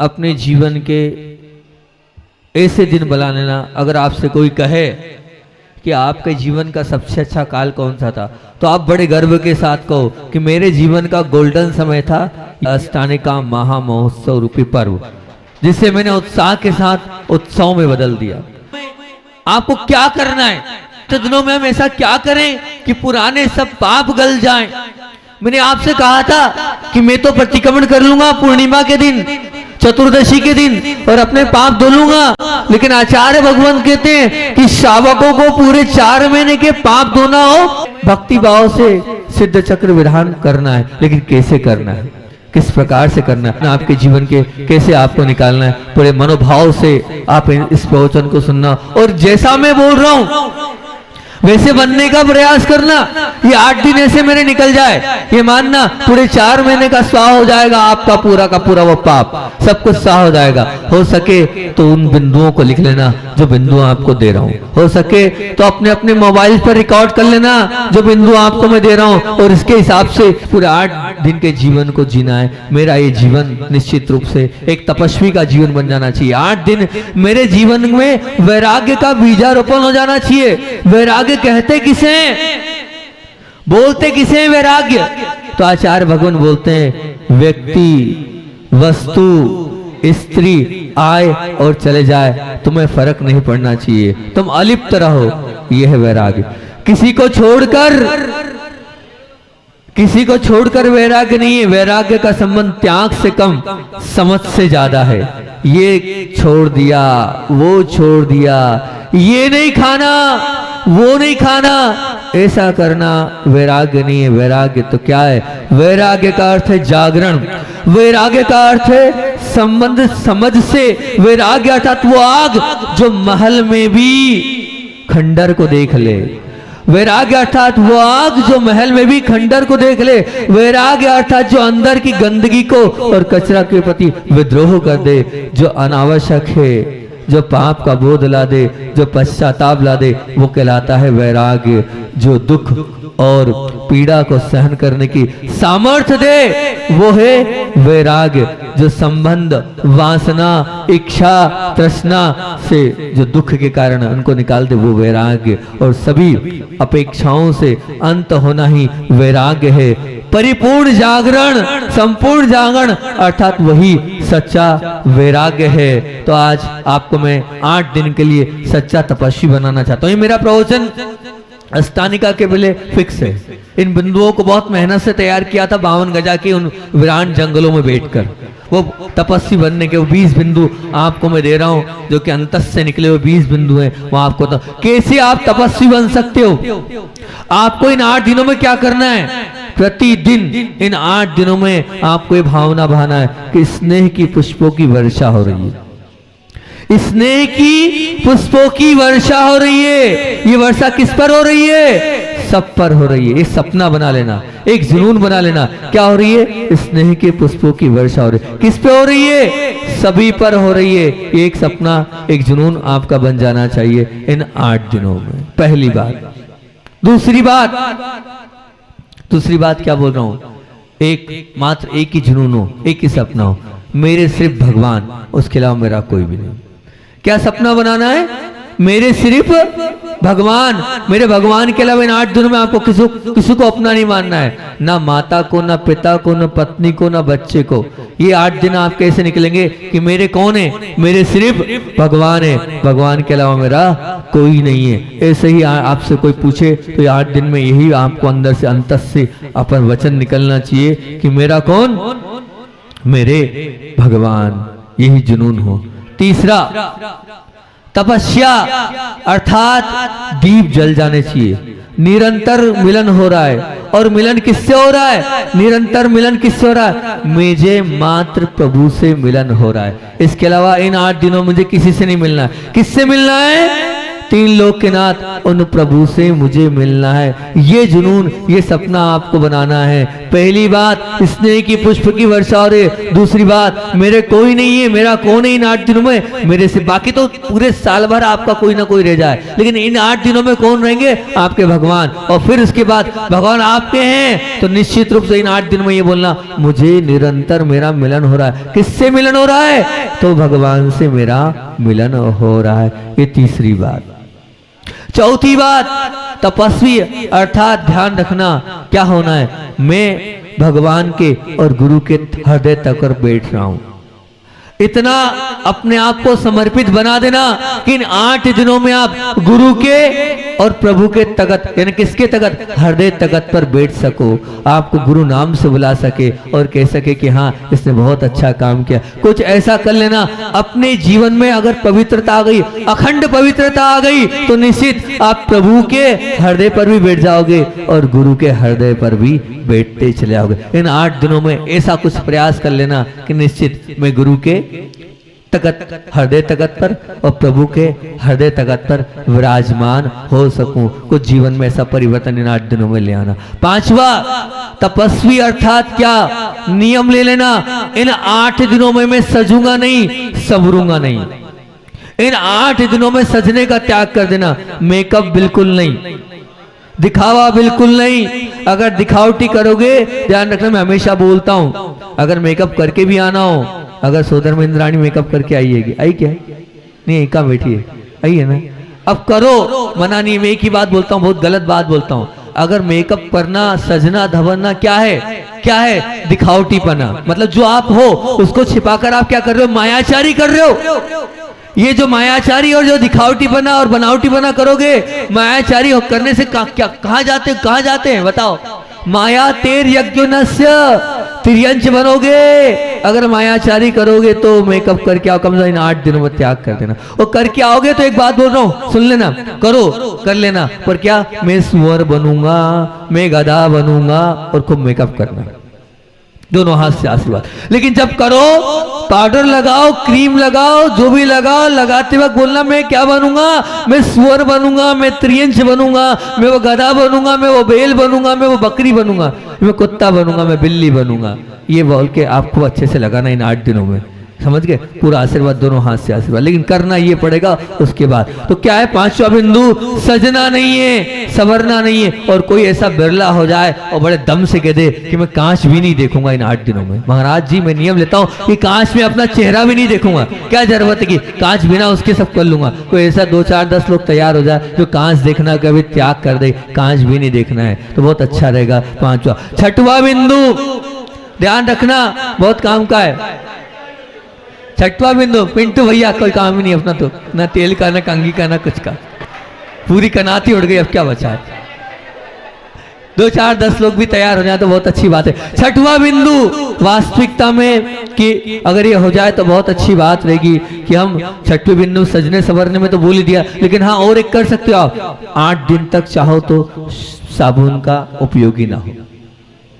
अपने जीवन के ऐसे दिन बना लेना। अगर आपसे कोई कहे कि आपके जीवन का सबसे अच्छा काल कौन सा था, तो आप बड़े गर्व के साथ कहो कि मेरे जीवन का गोल्डन समय था अष्टानिका महा महोत्सव रूपी पर्व, जिसे मैंने उत्साह के साथ उत्सव में बदल दिया। आपको क्या करना है तो दिनों में हम ऐसा क्या करें कि पुराने सब पाप गल जाएं। मैंने आपसे कहा था कि मैं तो प्रतिक्रमण कर लूंगा पूर्णिमा के दिन, चतुर्दशी के दिन, और अपने पाप धो लूंगा, लेकिन आचार्य भगवान कहते हैं कि श्रावकों को पूरे 4 महीने के पाप धोना हो, भक्ति भाव से सिद्ध चक्र विधान करना है। लेकिन कैसे करना है, किस प्रकार से करना है, आपके जीवन के कैसे आपको निकालना है, पूरे मनोभाव से आप इस प्रवचन को सुनना और जैसा मैं बोल रहा हूं वैसे बनने का प्रयास करना। ये 8 दिन ऐसे मेरे निकल जाए, ये मानना पूरे 4 महीने का स्वाह हो जाएगा, आपका पूरा का पूरा वो पाप सब कुछ स्वाह हो जाएगा। हो सके तो उन बिंदुओं को लिख लेना जो बिंदु आपको दे रहा हूं, हो सके तो अपने अपने मोबाइल पर रिकॉर्ड कर लेना जो बिंदु आपको मैं दे रहा हूं, और इसके हिसाब से पूरे 8 दिन के जीवन को जीना है। मेरा ये जीवन निश्चित रूप से एक तपस्वी का जीवन बन जाना चाहिए। 8 दिन मेरे जीवन में वैराग्य का बीजारोपण हो जाना चाहिए। वैराग्य कहते किसे, बोलते किसे वैराग्य? तो आचार्य भगवान बोलते हैं व्यक्ति, वस्तु, स्त्री आए और चले जाए, तुम्हें फर्क नहीं पड़ना चाहिए, तुम अलिप्त रहो, यह है वैराग्य। किसी को छोड़कर वैराग्य नहीं है। वैराग्य का संबंध त्याग से कम समझ से ज्यादा है। ये छोड़ दिया, वो छोड़ दिया, ये नहीं खाना, वो नहीं खाना, ऐसा करना वैराग्य नहीं है। वैराग्य तो क्या है? वैराग्य का अर्थ है जागरण, वैराग्य का अर्थ है संबंध समझ से। वैराग्य अर्थात वो आग जो महल में भी खंडर को देख ले। वैराग्य अर्थात वो आग जो महल में भी खंडर को देख ले। वैराग्य अर्थात जो अंदर की गंदगी को और कचरा के प्रति विद्रोह कर दे, जो अनावश्यक है, जो पाप का बोध ला दे, जो पश्चाताप ला दे, वो कहलाता है वैराग्य। जो दुख और पीड़ा को सहन करने की सामर्थ्य दे, वो है वैराग्य। जो संबंध, वासना, इच्छा, तृष्णा से जो दुख के कारण उनको निकाल दे, वो वैराग्य। और सभी अपेक्षाओं से अंत होना ही वैराग्य है। परिपूर्ण जागरण, संपूर्ण जागरण अर्थात वही सच्चा वैराग्य है। तो आज आपको मैं 8 दिन के लिए सच्चा तपस्वी बनाना चाहता हूं। ये मेरा प्रवचन अष्टानिका के पहले फिक्स है। इन बिंदुओं को बहुत मेहनत से तैयार किया था 52 गजा के उन वीरान जंगलों में बैठकर। वो तपस्वी बनने के वो 20 बिंदु आपको मैं दे रहा हूं, जो कि अंतस से निकले हुए 20 बिंदु हैं। वो आपको तो कैसे आप तपस्वी बन सकते हो? आपको इन 8 दिनों में क्या करना है? प्रतिदिन इन 8 दिनों में आपको ये भावना बहाना है कि स्नेह की पुष्पों की वर्षा हो रही है। स्नेह की पुष्पों की वर्षा हो रही है। ये वर्षा किस पर हो रही है? सब पर हो रही है। एक सपना बना लेना, एक जुनून बना लेना। क्या हो रही है? स्नेह के पुष्पों की वर्षा हो रही है। किस पे हो रही है? सभी पर हो रही है। एक सपना, एक जुनून आपका बन जाना चाहिए इन 8 दिनों में। पहली बात। दूसरी बात क्या बोल रहा हूं? मात्र एक ही जुनून हो, एक ही सपना हो, मेरे सिर्फ भगवान, उसके अलावा मेरा कोई भी नहीं। क्या सपना बनाना है? मेरे सिर्फ भगवान, मेरे भगवान के अलावा इन 8 दिनों में आपको किसी को अपना नहीं मानना है। ना माता को, ना पिता को, ना पत्नी को, ना बच्चे को। ये 8 दिन आप कैसे निकलेंगे कि मेरे कौन है? मेरे सिर्फ भगवान है, भगवान के अलावा मेरा कोई नहीं है। ऐसे ही आपसे कोई पूछे तो ये 8 दिन में यही आपको अंदर से अंतस से अपन वचन निकलना चाहिए कि मेरा कौन? मेरे भगवान। यही जुनून हो। तीसरा, तपस्या अर्थात दीप जल जाने चाहिए। निरंतर मिलन हो रहा है, और मिलन किससे हो रहा है? निरंतर मिलन किससे हो रहा है? मुझे मात्र प्रभु से मिलन हो रहा है। इसके अलावा इन 8 दिनों मुझे किसी से नहीं मिलना है। किससे मिलना है? तीन लोक के नाथ उन प्रभु से मुझे मिलना है। ये जुनून, ये सपना आपको बनाना है। पहली बात, स्नेह की पुष्प की वर्षा हो रही। दूसरी बात, मेरे कोई नहीं है, मेरा कौन है इन 8 दिनों में मेरे से, बाकी तो पूरे साल भर आपका कोई ना कोई रह जाए, लेकिन इन 8 दिनों में कौन रहेंगे? आपके भगवान। और फिर उसके बाद भगवान आपके हैं तो निश्चित रूप से इन 8 दिनों में ये बोलना, मुझे निरंतर मेरा मिलन हो रहा है। किससे मिलन हो रहा है? तो भगवान से मेरा मिलन हो रहा है। ये तीसरी बात। चौथी बात, तपस्वी अर्थात ध्यान रखना क्या होना है, मैं भगवान के और गुरु के हृदय तक कर बैठ रहा हूं। इतना अपने आप को समर्पित बना देना कि इन 8 दिनों में आप गुरु के और प्रभु के तगत, यानी किसके तगत? हृदय तगत पर बैठ सको, आपको गुरु नाम से बुला सके और कह सके कि हाँ इसने बहुत अच्छा काम किया। कुछ ऐसा कर लेना अपने जीवन में, अगर पवित्रता आ गई, अखंड पवित्रता आ गई, तो निश्चित आप प्रभु के हृदय पर भी बैठ जाओगे और गुरु के हृदय पर भी बैठते चले जाओगे। इन 8 दिनों में ऐसा कुछ प्रयास कर लेना कि निश्चित मैं गुरु के तगत, हृदय तगत पर और प्रभु के हृदय तगत पर विराजमान हो सकूं। कुछ जीवन में ऐसा परिवर्तन इन 8 दिनों में ले आना। पांचवा, तपस्वी अर्थात क्या, नियम ले लेना, इन 8 दिनों में मैं सजूंगा नहीं, संवरूंगा नहीं। इन 8 दिनों में सजने का त्याग कर देना, मेकअप बिल्कुल नहीं, दिखावा बिल्कुल नहीं। अगर दिखावटी करोगे, ध्यान रखना मैं हमेशा बोलता हूं, अगर मेकअप करके भी आना हो, अगर सोदर में इंद्राणी मेकअप करके आइएगी, आई क्या? नहीं, कहाँ बैठी है? आई है ना? अब करो, मना नहीं। मैं एक ही बात बोलता हूँ, बहुत गलत बात बोलता हूँ। अगर मेकअप करना, सजना धवरना क्या है? क्या है? दिखावटीपना। मतलब जो आप हो उसको छिपाकर आप क्या कर रहे हो? मायाचारी कर रहे हो। ये जो मायाचारी और जो दिखावटी बना और बनावटी बना करोगे, मायाचारी करने से कहाँ जाते हैं बताओ? माया तेर यज्ञनस्य तिर्यंच बनोगे। अगर मायाचारी करोगे तो मेकअप करके आओ, कम से कम इन 8 दिनों में त्याग कर देना। और करके आओगे तो एक बात बोल रहा हूँ, सुन लेना, करो, कर लेना, पर क्या, मैं सुअर बनूंगा, मैं गधा बनूंगा, और खूब मेकअप करना, दोनों हाथ से आशीर्वाद। लेकिन जब करो, पाउडर लगाओ, क्रीम लगाओ, जो भी लगाओ, लगाते वक्त बोलना मैं क्या बनूंगा? मैं सुअर बनूंगा, मैं त्रियंश बनूंगा, मैं वो गधा बनूंगा, मैं वो बैल बनूंगा, मैं वो बकरी बनूंगा, मैं कुत्ता बनूंगा, मैं बिल्ली बनूंगा। ये बोल के आपको अच्छे से लगाना इन 8 दिनों में, समझ गए? पूरा आशीर्वाद, दोनों हाथ से आशीर्वाद, लेकिन करना ये पड़ेगा। उसके बाद तो क्या है? 5वां बिंदु, सजना नहीं है, संवरना नहीं है। और कोई ऐसा बिरला हो जाए और बड़े दम से कह दे कि मैं कांच भी नहीं देखूंगा इन 8 दिनों में, महाराज जी मैं नियम लेता हूं कि कांच में अपना चेहरा भी नहीं देखूंगा, क्या जरूरत है कि कांच बिना उसके सब कर लूंगा। कोई ऐसा 2 4 10 लोग तैयार हो जाए जो कांच देखना कभी त्याग कर दे, कांच भी नहीं देखना है, तो बहुत अच्छा रहेगा। 5वां। 6वां बिंदु, ध्यान रखना, बहुत काम का है। 6वां बिंदु, पिंटू भैया कोई काम ही नहीं अपना, तो ना तेल का, ना कंघी का, ना कुछ का, पूरी कनाती उड़ गई, अब क्या बचा है? 2 4 10 लोग भी तैयार हो जाए तो बहुत अच्छी बात है। 6वां बिंदु, वास्तविकता में कि अगर ये हो जाए तो बहुत अच्छी बात रहेगी कि हम 6वें बिंदु सजने संवरने में तो बोल ही दिया, लेकिन हाँ और एक कर सकते हो आप, 8 दिन तक चाहो तो साबुन का उपयोग ही ना हो,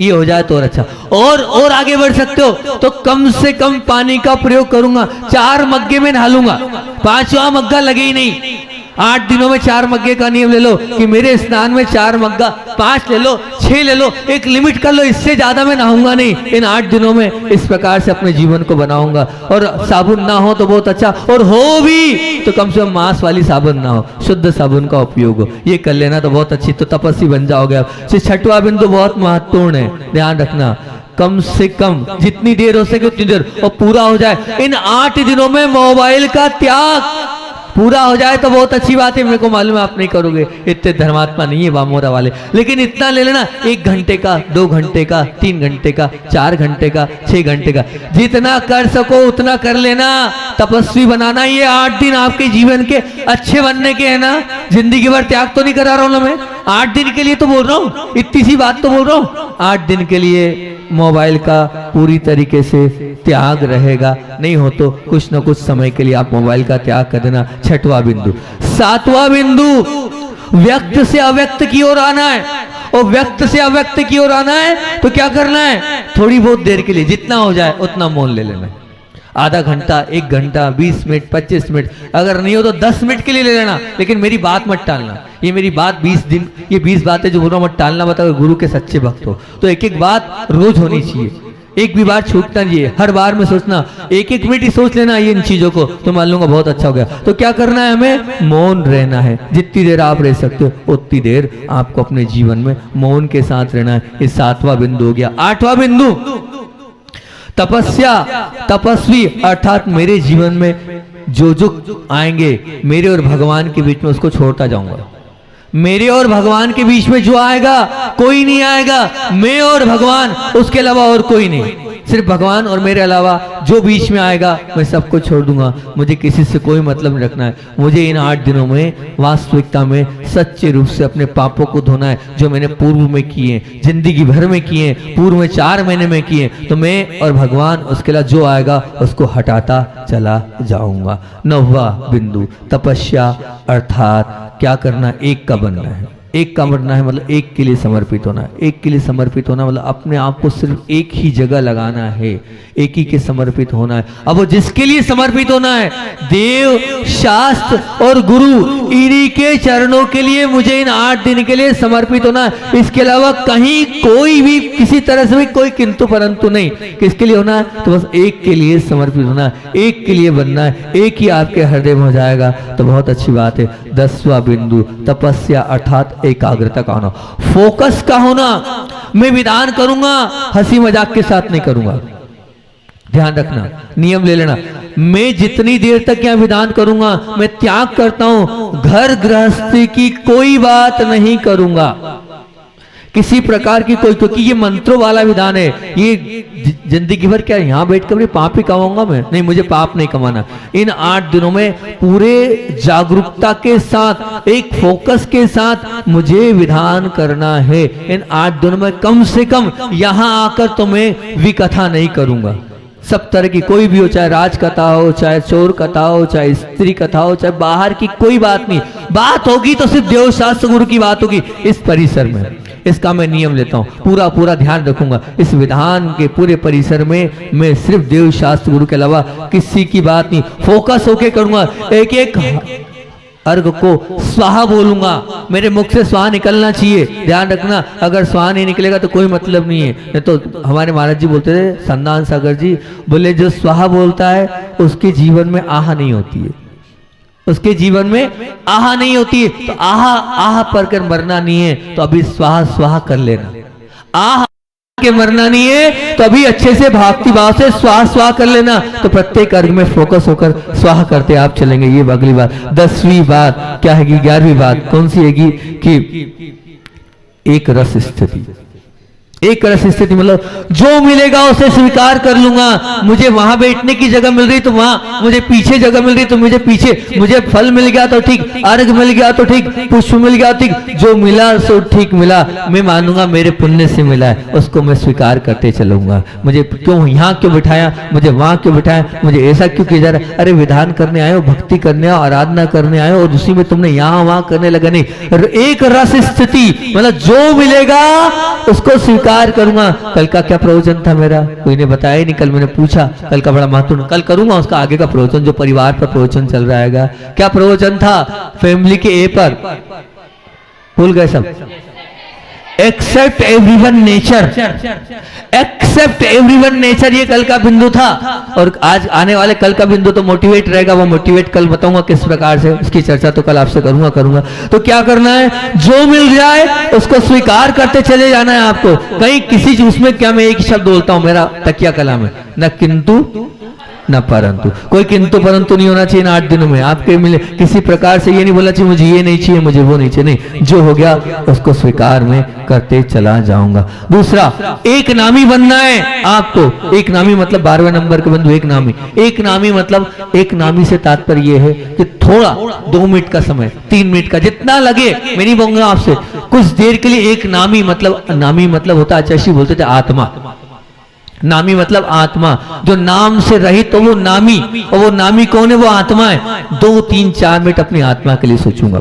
ये हो जाए तो और अच्छा। और आगे बढ़ सकते हो तो कम से कम पानी का प्रयोग करूंगा, 4 मग्गे में नहा लूंगा, 5वां मग्गा लगे ही नहीं। 8 दिनों में 4 मग्गे का नियम ले लो कि मेरे स्नान में 4 मग्गा, 5 ले लो, 6 ले लो, एक लिमिट कर लो, इससे ज्यादा मैं नहाऊंगा नहीं इन 8 दिनों में। इस प्रकार से अपने जीवन को बनाऊंगा। और साबुन ना हो तो बहुत अच्छा, और हो भी तो कम से कम मांस वाली साबुन ना हो, शुद्ध साबुन का उपयोग हो, ये कर लेना तो बहुत अच्छी, तो तपस्वी बन जाओगे आप। 6वां बिंदु बहुत महत्वपूर्ण है, ध्यान रखना, कम से कम जितनी देर हो सके उतनी देर, और पूरा हो जाए इन 8 दिनों में मोबाइल का त्याग पूरा हो जाए तो बहुत अच्छी बात है। मेरे को मालूम है आप नहीं करोगे, इतने धर्मात्मा नहीं है वामोरा वाले, लेकिन इतना ले लेना, 1 घंटे का, 2 घंटे का, 3 घंटे का, 4 घंटे का, 6 घंटे का, जितना कर सको उतना कर लेना। तपस्वी बनाना, ये 8 दिन आपके जीवन के अच्छे बनने के है ना, जिंदगी भर त्याग तो नहीं करा रहा हूं ना मैं, 8 दिन के लिए तो बोल रहा हूँ, इतनी सी बात तो बोल रहा हूँ। 8 दिन के लिए मोबाइल का पूरी तरीके से त्याग रहेगा, नहीं हो तो कुछ न कुछ समय के लिए आप मोबाइल का त्याग कर देना। 6वां बिंदु। 7वां बिंदु, व्यक्त से अव्यक्त की ओर आना है, और व्यक्त से अव्यक्त की ओर आना है तो क्या करना है? थोड़ी बहुत देर के लिए, जितना हो जाए उतना मौन ले लेना है। आधा घंटा, 1 घंटा, 20 मिनट, 25 मिनट, अगर नहीं हो तो 10 मिनट के लिए ले लेना, लेकिन मेरी बात मत टालना। ये मेरी बात 20 दिन, ये 20 बातें जो बोल रहा हूं मत टालना, बताओ गुरु के सच्चे भक्त हो तो एक एक बात रोज होनी चाहिए, एक भी बार छूटना चाहिए। हर बार में सोचना, एक एक मिनट ही सोच लेना ये इन चीजों को, तो मान लूंगा बहुत अच्छा हो गया। तो क्या करना है, हमें मौन रहना है। जितनी देर आप रह सकते हो उतनी देर आपको अपने जीवन में मौन के साथ रहना है। ये 7वां बिंदु हो गया। 8वां बिंदु, तपस्या। तपस्वी अर्थात मेरे जीवन में जो जो आएंगे मेरे और भगवान के बीच में उसको छोड़ता जाऊंगा। मेरे और भगवान के बीच में जो आएगा कोई नहीं आएगा, मैं और भगवान, उसके अलावा और कोई नहीं। सिर्फ भगवान और मेरे अलावा जो बीच में आएगा मैं सबको छोड़ दूंगा। मुझे किसी से कोई मतलब नहीं रखना है। मुझे इन 8 दिनों में वास्तविकता में सच्चे रूप से अपने पापों को धोना है, जो मैंने पूर्व में किए, जिंदगी भर में किए, पूर्व में 4 महीने में किए। तो मैं और भगवान, उसके अलावा जो आएगा उसको हटाता चला जाऊंगा। 9वां बिंदु, तपस्या अर्थात क्या करना, एक का बनना है। एक का बनना है मतलब एक के लिए समर्पित होना है। एक के लिए समर्पित होना मतलब अपने आप को सिर्फ एक ही जगह लगाना है, एक ही के समर्पित होना है। अब वो जिसके लिए समर्पित होना है, देव, शास्त्र और गुरु, इन्हीं के चरणों के लिए मुझे इन 8 दिन के लिए समर्पित होना है। इसके अलावा कहीं कोई भी किसी तरह से भी कोई किंतु परंतु नहीं। किसके लिए होना है, तो बस एक के लिए समर्पित होना है, एक के लिए बनना है। एक ही आपके हृदय में हो जाएगा तो बहुत अच्छी बात है। 10वां बिंदु, तपस्या अर्थात एकाग्रता का होना, फोकस का होना। मैं विधान करूंगा, हंसी मजाक के साथ नहीं करूंगा। ध्यान रखना, नियम ले लेना। मैं जितनी देर तक यह विधान करूंगा, मैं त्याग करता हूं, घर गृहस्थी की कोई बात नहीं करूंगा, किसी प्रकार की कोई, क्योंकि ये मंत्रों वाला विधान है। ये जिंदगी भर क्या यहाँ बैठ कर पाप ही कमाऊंगा मैं? नहीं, मुझे पाप नहीं कमाना। इन 8 दिनों में पूरे जागरूकता के साथ, एक फोकस के साथ मुझे विधान करना है। इन 8 दिनों में कम से कम यहाँ आकर तो मैं विकथा नहीं करूंगा। सब तरह की कोई भी हो, चाहे राज कथा हो, चाहे चोर कथा हो, चाहे स्त्री कथा हो, चाहे बाहर की कोई बात नहीं, बात होगी तो सिर्फ देव शास्त्र गुरु की बात होगी इस परिसर में। इसका मैं नियम लेता हूं, पूरा ध्यान रखूंगा। इस विधान के पूरे परिसर में मैं सिर्फ देव शास्त्र गुरु के अलावा किसी की बात नहीं, फोकस होके करूंगा। एक एक अर्घ को स्वाहा बोलूंगा, मेरे मुख से स्वाहा निकलना चाहिए। ध्यान रखना, अगर स्वाहा नहीं निकलेगा तो कोई मतलब नहीं है। नहीं तो हमारे महाराज जी बोलते थे, संदान सागर जी बोले, जो स्वाहा बोलता है उसके जीवन में आहा नहीं होती है, उसके जीवन में आहा नहीं होती है। तो आहा पर कर मरना नहीं है, तो अभी स्वाहा स्वाहा कर लेना। आहा के मरना नहीं है तो अभी अच्छे से भक्ति भाव से स्वाहा स्वाहा कर लेना। तो प्रत्येक अर्घ में फोकस होकर स्वाहा करते आप चलेंगे। ये अगली बात। 10वीं बात क्या है, 11वीं बात कौन सी है कि एक रस स्थिति। एक रस स्थिति मतलब जो मिलेगा उसे स्वीकार कर लूंगा। मुझे वहां बैठने की जगह मिल रही तो वहां, मुझे पीछे जगह मिल रही तो मुझे पीछे, मुझे फल मिल गया तो ठीक, अर्घ मिल गया तो ठीक, पुष्प मिल गया ठीक, जो मिला सो ठीक मिला। मैं मानूंगा मेरे पुण्य से मिला है, उसको मैं स्वीकार करते चलूंगा। मुझे क्यों यहाँ क्यों बिठाया, मुझे वहां क्यों बिठाया, मुझे ऐसा क्यों किया जा रहा है? अरे विधान करने आए हो, भक्ति करने आए, आराधना करने आए और उसी में तुमने यहाँ वहां करने लगा। नहीं, एक रस स्थिति मतलब जो मिलेगा उसको स्वीकार करूंगा। कल का क्या प्रवचन था मेरा, कोई ने बताया ही नहीं। कल मैंने पूछा, कल का बड़ा महत्वपूर्ण, कल करूंगा उसका आगे का प्रवचन, जो परिवार पर प्रवचन चल रहा है। क्या प्रवचन था? फैमिली के ए पर, भूल गए सब। Accept everyone nature, accept everyone nature, ये कल का बिंदु था। और आज आने वाले कल का बिंदु तो मोटिवेट रहेगा। वो मोटिवेट कल बताऊंगा किस प्रकार से, उसकी चर्चा तो कल आपसे करूंगा। तो क्या करना है, जो मिल जाए उसको स्वीकार करते चले जाना है आपको। कहीं किसी चीज में, क्या मैं एक ही शब्द बोलता हूं, मेरा तकिया कलाम है, न किंतु न परंतु। कोई किंतु परंतु नहीं होना चाहिए इन 8 दिनों में। आपके मिले किसी प्रकार से ये नहीं बोला चाहिए मुझे ये नहीं चाहिए, मुझे वो नहीं चाहिए। नहीं, जो हो गया उसको स्वीकार में करते चला जाऊंगा। दूसरा, एक नामी बनना है आपको। एक नामी मतलब 12वें नंबर के बंधु, एक नामी। एक नामी मतलब, एक नामी से तात्पर्य ये है कि थोड़ा 2 मिनट का समय, 3 मिनट का, जितना लगे। मैं नहीं बोलूंगा आपसे, कुछ देर के लिए एक नामी मतलब, नामी मतलब होता है, चशी बोलते थे आत्मा। नामी मतलब आत्मा, जो नाम से रहित तो वो नामी। और वो नामी कौन है? वो आत्मा है। 2, 3, 4 मिनट अपनी आत्मा के लिए सोचूंगा।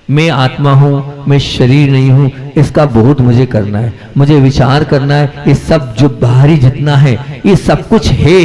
मैं आत्मा हूं, मैं शरीर नहीं हूं। इसका बहुत मुझे करना है, मुझे विचार करना है। ये सब जो बाहरी जितना है ये सब कुछ है,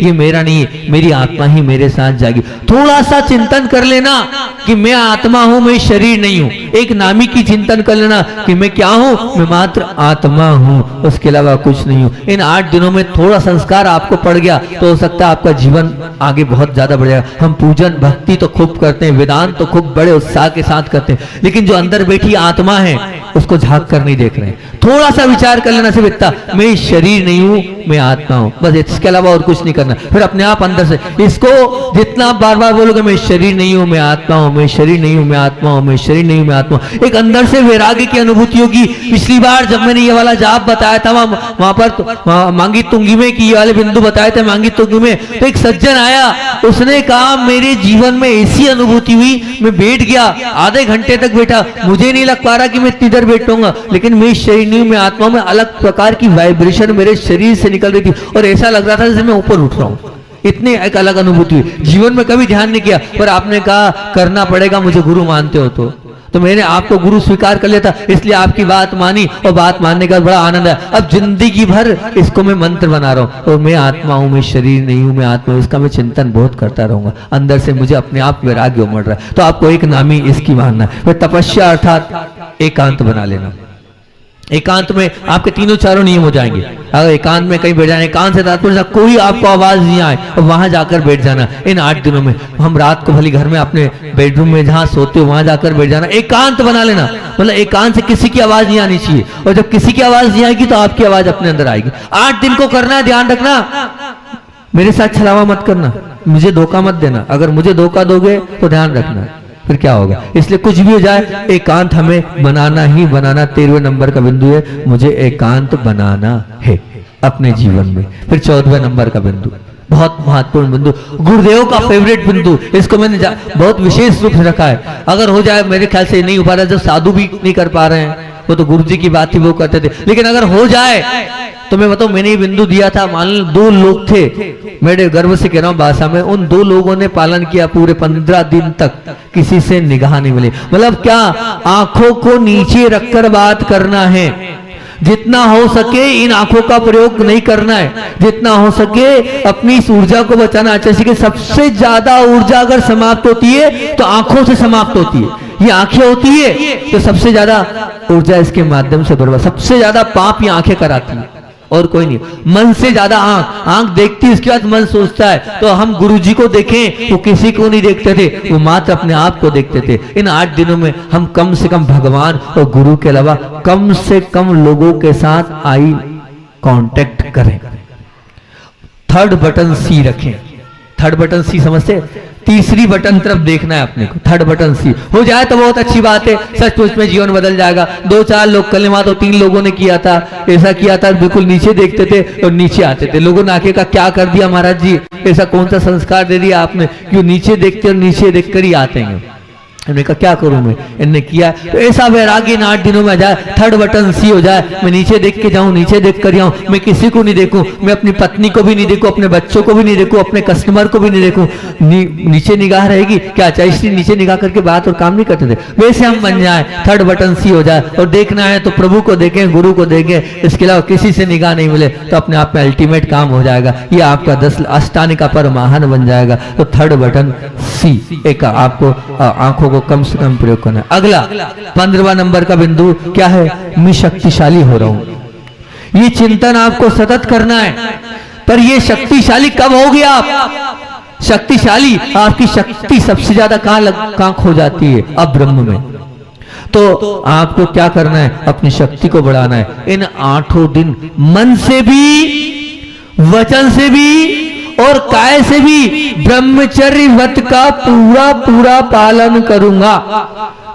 ये मेरा नहीं है, मेरी आत्मा ही मेरे साथ जाएगी। थोड़ा सा चिंतन कर लेना कि मैं आत्मा हूं, मैं शरीर नहीं हूं। एक नामी की चिंतन कर लेना कि मैं क्या हूं, मैं मात्र आत्मा हूं, उसके अलावा कुछ नहीं हूं। इन 8 दिनों में थोड़ा संस्कार आपको पड़ गया तो हो सकता है आपका जीवन आगे बहुत ज्यादा बढ़ जाएगा। हम पूजन भक्ति तो खूब करते हैं, वेदांत तो खूब बड़े उत्साह के साथ करते हैं, लेकिन जो अंदर बैठी आत्मा है उसको झांक कर नहीं देख रहे हैं। थोड़ा सा विचार कर लेना, सिर्फ इतना, मैं शरीर नहीं हूं, मैं आत्मा हूं, बस इसके अलावा और कुछ नहीं करना। फिर अपने आप अंदर से इसको जितना आप बार बार बोलोगे, मैं शरीर नहीं हूं, मैं आत्मा हूं, मैं शरीर नहीं हूं, मैं आत्मा हूं, मैं शरीर नहीं हूं, मैं आत्मा हूं, एक अंदर से वैराग्य की अनुभूति होगी। पिछली बार जब मैंने ये वाला जाप बताया था, वहां पर मांगी तुंगी में की ये वाले बिंदु बताए थे, मांगी तुंगी में, तो एक सज्जन आया, उसने कहा मेरे जीवन में ऐसी अनुभूति हुई, मैं बैठ गया, आधे घंटे तक बैठा, मुझे नहीं लग पा रहा कि मैं इतनी देर बैठूंगा, लेकिन मैं शरीर नहीं हूं, मैं आत्मा में अलग प्रकार की वाइब्रेशन मेरे शरीर से निकल रही थी और ऐसा लग रहा था जैसे मैं ऊपर उठ रहा हूं। इतनी एक अलग अनुभूति हुई। जीवन में कभी ध्यान नहीं किया, पर आपने कहा करना पड़ेगा, मुझे गुरु मानते हो तो मैंने आपको गुरु स्वीकार कर लिया था, इसलिए आपकी बात मानी और बात मानने का बड़ा आनंद है। अब जिंदगी भर इसको मैं मंत्र बना रहा हूं, और मैं आत्मा हूं, मैं शरीर नहीं हूं, मैं आत्मा हूं, इसका मैं चिंतन बहुत करता रहूंगा। अंदर से मुझे अपने आप वैराग्य उमड़ रहा है। तो आपको एक नामी इसकी मानना है। वह तपस्या अर्थात एकांत बना लेना। एकांत में आपके तीनों चारों नियम हो जाएंगे। अगर एकांत में कहीं बैठ जाना, एकांत से तात्पर्य कोई आपको आवाज नहीं आए और वहां जाकर बैठ जाना। इन 8 दिनों में हम रात को भली घर में अपने बेडरूम में जहां सोते हो वहां जाकर बैठ जाना, एकांत बना लेना। मतलब एकांत से किसी की आवाज नहीं आनी चाहिए, और जब किसी की आवाज नहीं आएगी तो आपकी आवाज अपने अंदर आएगी। 8 दिन को करना है, ध्यान रखना, मेरे साथ छलावा मत करना, मुझे धोखा मत देना। अगर मुझे धोखा दोगे तो ध्यान रखना फिर क्या होगा। इसलिए कुछ भी हो जाए, एकांत हमें बनाना ही बनाना। 13वें नंबर का बिंदु है, मुझे एकांत बनाना है अपने जीवन में। फिर 14वें नंबर का बिंदु, बहुत महत्वपूर्ण बिंदु, गुरुदेव का फेवरेट बिंदु, इसको मैंने बहुत विशेष रूप से रखा है। अगर हो जाए, मेरे ख्याल से नहीं हो पा रहा, जो साधु भी नहीं कर पा रहे हैं, वो तो गुरु जी की बात ही वो करते थे, लेकिन अगर हो जाए तो मैं बताऊं, मैंने ये बिंदु दिया था। मान लो 2 लोग थे, मेरे गर्व से कह रहा हूं भाषा में, उन 2 लोगों ने पालन किया पूरे 15 दिन तक, किसी से निगाह नहीं मिली। मतलब क्या, आंखों को नीचे रखकर बात करना है, जितना हो सके इन आंखों का प्रयोग नहीं करना है, जितना हो सके अपनी इस ऊर्जा को बचाना। जैसे कि सबसे ज्यादा ऊर्जा अगर समाप्त होती है तो आंखों से समाप्त होती है। ये आंखें होती है तो सबसे ज्यादा ऊर्जा इसके माध्यम से बर्बाद, सबसे ज्यादा पाप ये आंखें कराती है और कोई नहीं। मन से ज्यादा आंख देखती है, इसके बाद मन सोचता है। तो हम गुरु जी को देखें, वो किसी को नहीं देखते थे, वो मात्र अपने आप को देखते थे। इन 8 दिनों में हम कम से कम भगवान और गुरु के अलावा कम से कम लोगों के साथ आई कांटेक्ट करें। 3rd बटन सी रखें। 3rd बटन सी समझते? तीसरी बटन तरफ देखना है अपने को। 3rd बटन सी हो जाए तो बहुत अच्छी बात है, सचमुच में जीवन बदल जाएगा। 2-4 लोग, कल तो 3 लोगों ने किया था, ऐसा किया था, बिल्कुल नीचे देखते थे और नीचे आते थे। लोगों ने आके कहा क्या कर दिया महाराज जी, ऐसा कौन सा संस्कार दे दिया आपने, क्यों नीचे देखते और नीचे देखकर ही आते हैं। हमने कहा क्या करूं मैं, इनने किया। तो ऐसा वैराग्य इन 8 दिनों में आ जाए, 3rd बटन सी हो जाए। मैं नीचे देख के जाऊं, नीचे देख कर जाऊं, मैं किसी को नहीं देखूं, मैं अपनी पत्नी को भी नहीं देखूं, अपने बच्चों को भी नहीं देखूं, अपने कस्टमर को भी नहीं देखूं। नीचे निगाह रहेगी क्या, चाहे इसलिए नीचे निगाह करके बात और काम नहीं करते थे, वैसे हम बन जाए। 3rd बटन सी हो जाए, और देखना है तो प्रभु को देखें, गुरु को देखें, इसके अलावा किसी से निगाह नहीं मिले तो अपने आप में अल्टीमेट काम हो जाएगा। ये आपका 10 अष्टानिका परमाहन बन जाएगा। तो 3rd बटन सी, एक आपको आंखों को कम से कम प्रयोग करना है। अगला 15वां नंबर का बिंदु क्या है, मैं शक्तिशाली हो रहा हूं। ये चिंतन आपको सतत करना है। पर ये शक्तिशाली कब होगी आप? शक्तिशाली, आपकी शक्ति सबसे ज्यादा कहां खो जाती है? अब ब्रह्म में। तो आपको क्या करना है, अपनी शक्ति को बढ़ाना है। इन 8 दिन मन से भी, वचन से भी और काय से भी ब्रह्मचर्य व्रत का पूरा पालन करूंगा।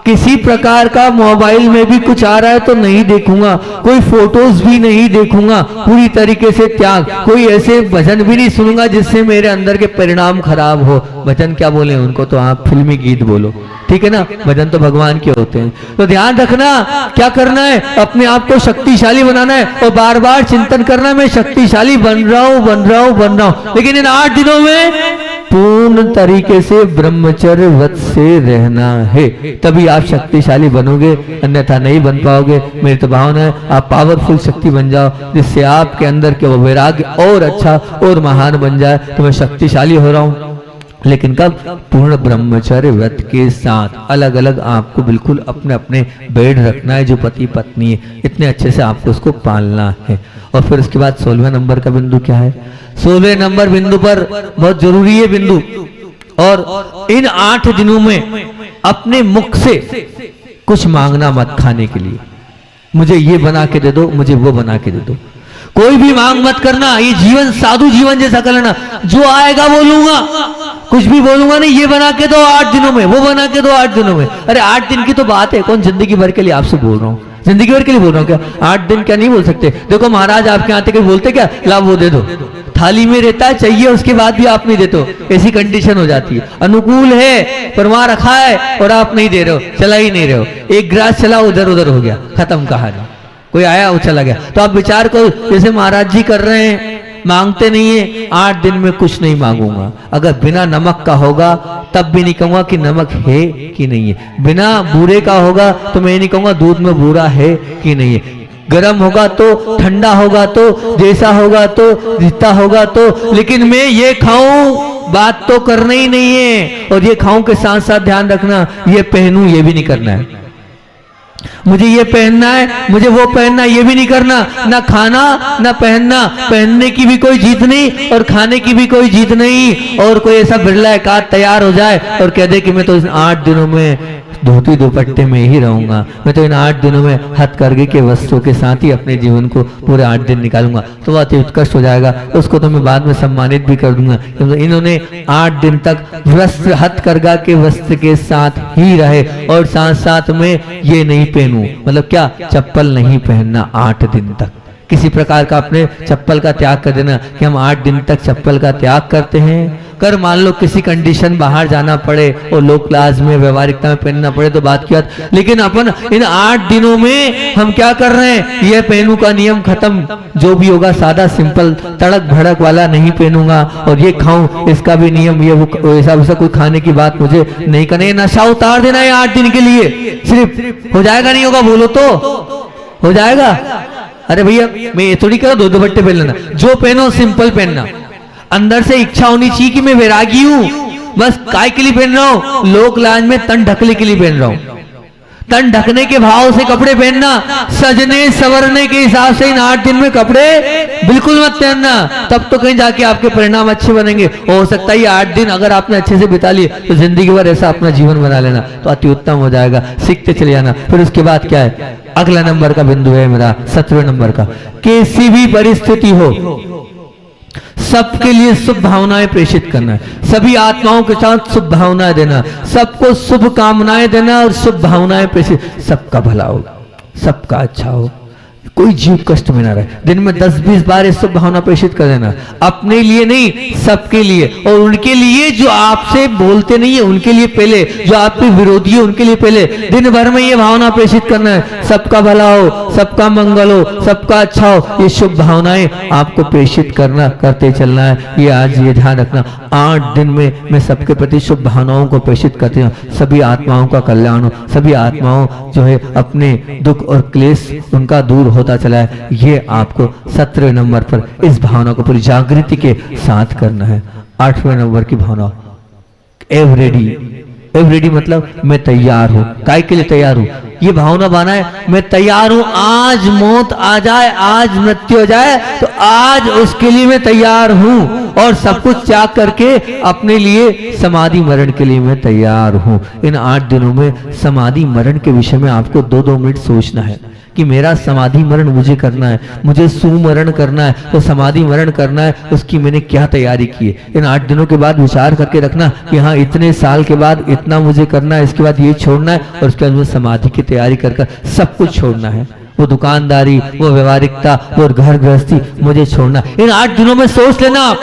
किसी प्रकार का मोबाइल में भी कुछ आ रहा है तो नहीं देखूंगा, कोई फोटोज भी नहीं देखूंगा, पूरी तरीके से त्याग। कोई ऐसे भजन भी नहीं सुनूंगा जिससे मेरे अंदर के परिणाम खराब हो। भजन क्या बोले उनको, तो आप फिल्मी गीत बोलो, ठीक है ना, भजन तो भगवान के होते हैं। तो ध्यान रखना क्या करना है, अपने आप को शक्तिशाली बनाना है और बार बार चिंतन करना, मैं शक्तिशाली बन रहा हूं। लेकिन इन 8 दिनों में पूर्ण तरीके से ब्रह्मचर्य व्रत से रहना है, तभी आप शक्तिशाली बनोगे, अन्यथा नहीं बन पाओगे। मेरी तो भावना है आप पावरफुल शक्ति बन जाओ, जिससे आपके अंदर के वो वैराग्य और अच्छा और महान बन जाए। तो मैं शक्तिशाली हो रहा हूँ, लेकिन कब? पूर्ण ब्रह्मचर्य व्रत के साथ। अलग अलग आपको बिल्कुल अपने अपने बेड रखना है, जो पति पत्नी है, इतने अच्छे से आपको उसको पालना है। और फिर उसके बाद 16वें नंबर का बिंदु क्या है? 16वें नंबर बिंदु पर बहुत जरूरी है बिंदु, और इन 8 दिनों में अपने मुख से कुछ मांगना मत खाने के लिए। मुझे ये बना के दे दो, मुझे वो बना के दे दो, कोई भी मांग मत करना। ये जीवन साधु जीवन जैसा कर लेना, जो आएगा वो लूंगा, कुछ भी बोलूंगा नहीं, ये बना के दो 8 दिनों में, वो बना के दो 8 दिनों में। अरे 8 दिन की तो बात है, कौन जिंदगी भर के लिए आपसे बोल रहा हूँ, जिंदगी भर के लिए बोल रहा हूँ क्या? 8 दिन क्या नहीं बोल सकते? देखो महाराज आपके आते के बोलते क्या, ला वो दे दो, थाली में रहता है चाहिए, उसके बाद भी आप नहीं देते हो, ऐसी कंडीशन हो जाती है। अनुकूल है पर वहां रखा है और आप नहीं दे रहे हो, चला ही नहीं रहे हो, एक गिलास चला उधर उधर हो गया, खत्म कहानी। कोई आया वो चला गया। तो आप विचार करो, जैसे महाराज जी कर रहे हैं, मांगते नहीं है, 8 दिन में कुछ नहीं मांगूंगा। अगर बिना नमक का होगा तब भी नहीं कहूंगा कि नमक है कि नहीं है, बिना बूरे का होगा तो मैं नहीं कहूंगा दूध में बूरा है कि नहीं है, गर्म होगा तो, ठंडा होगा तो, जैसा होगा तो, जितना होगा तो, लेकिन मैं ये खाऊं बात तो करना ही नहीं है। और ये खाऊं के साथ साथ ध्यान रखना, ये पहनूं ये भी नहीं करना है, मुझे ये पहनना है, मुझे वो पहनना, ये भी नहीं करना। ना खाना ना पहनना, पहनने की भी कोई जीत नहीं और खाने की भी कोई जीत नहीं। और कोई ऐसा बिरला एकाध तैयार हो जाए और कह दे कि मैं तो इन 8 दिनों में धोती दुपट्टे में ही रहूंगा, मैं तो इन 8 दिनों में हथकरघे के वस्त्रों के साथ ही अपने जीवन को पूरे 8 दिन निकालूंगा, तो वह अति उत्कृष्ट हो जाएगा। उसको तो मैं बाद में सम्मानित भी कर दूंगा, क्योंकि इन्होंने 8 दिन तक वस्त्र हथकरघा के वस्त्र के साथ ही रहे और साथ साथ में ये नहीं पहनूं, मतलब क्या, चप्पल नहीं पहनना 8 दिन तक। किसी प्रकार का अपने चप्पल का त्याग कर देना कि हम 8 दिन तक चप्पल का त्याग करते हैं। कर मान लो किसी कंडीशन बाहर जाना पड़े और लो क्लास में व्यवहारिकता में पहनना पड़े तो बात की बात, लेकिन अपन इन 8 दिनों में हम क्या कर रहे हैं, ये पहनू का नियम खत्म, जो भी होगा सादा सिंपल तड़क भड़क वाला नहीं पहनूंगा, और ये खाऊं इसका भी नियम, ये वो ऐसा वैसा कोई खाने की बात मुझे नहीं करनी, नशा उतार देना है 8 दिन के लिए। सिर्फ हो जाएगा नहीं होगा, बोलो तो हो जाएगा। अरे भैया मैं ये थोड़ी कह रहा दो दुपट्टे पहन लेना, जो पहनो सिंपल पहनना, अंदर से इच्छा होनी चाहिए कि मैं वैरागी हूं, बस काय के लिए पहन रहा हूं, लोक लाज में तन ढकने के लिए पहन रहा हूं, तन ढकने के भाव से कपड़े पहनना, सजने सवरने के हिसाब से इन 8 दिन में कपड़े बिल्कुल मत पहनना, तब तो कहीं जाके आपके परिणाम अच्छे बनेंगे। हो सकता है 8 दिन अगर आपने अच्छे से बिता लिए तो जिंदगी भर ऐसा अपना जीवन बना लेना, तो अति उत्तम हो जाएगा, सीखते चले जाना। फिर उसके बाद क्या है, अगला नंबर का बिंदु है मेरा 17वें नंबर का, किसी भी परिस्थिति हो सबके लिए शुभ भावनाएं प्रेषित करना है, सभी आत्माओं के साथ शुभ भावनाएं देना, सबको शुभ कामनाएं देना और शुभ भावनाएं प्रेषित, सबका भला हो, सबका अच्छा हो, कोई जीव कष्ट में ना रहे। दिन में 10-20 बार ये शुभ भावना प्रेषित कर देना, अपने लिए नहीं सबके लिए, और उनके लिए जो आपसे बोलते नहीं है उनके लिए पहले, जो आपके विरोधी है उनके लिए पहले, दिन भर में ये भावना प्रेषित करना है, सबका भला हो, सबका मंगल हो, सबका अच्छा हो, ये शुभ भावनाएं आपको प्रेषित करना, करते चलना है। ये आज ये ध्यान रखना, 8 दिन में मैं सबके प्रति शुभ भावनाओं को प्रेषित करती हूँ, सभी आत्माओं का कल्याण हो, सभी आत्माओं जो है अपने दुख और क्लेश उनका दूर होता चला है। ये आपको 17वें नंबर पर इस भावना को पूरी जागृति के साथ करना है। 8वें नंबर की भावना एवरेडी, एवरेडी मतलब मैं तैयार हूं, काय के लिए तैयार हूं, ये भावना बना है मैं तैयार हूं, आज मौत आ जाए, आज मृत्यु हो जाए तो आज उसके लिए मैं तैयार हूं, और सब कुछ त्याग करके अपने लिए समाधि मरण के लिए मैं तैयार हूं। इन 8 दिनों में समाधि मरण के विषय में आपको 2-2 मिनट सोचना है कि मेरा समाधि मरण मुझे करना है, मुझे सुमरण करना है, तो समाधि मरण करना है, उसकी मैंने क्या तैयारी की है। इन 8 दिनों के बाद विचार करके रखना कि हाँ इतने साल के बाद इतना मुझे करना है, इसके बाद ये छोड़ना है, और उसके बाद मुझे समाधि की तैयारी कर सब कुछ छोड़ना है, वो दुकानदारी, वो व्यवहारिकता, वो घर गृहस्थी मुझे छोड़ना। इन 8 दिनों में सोच लेना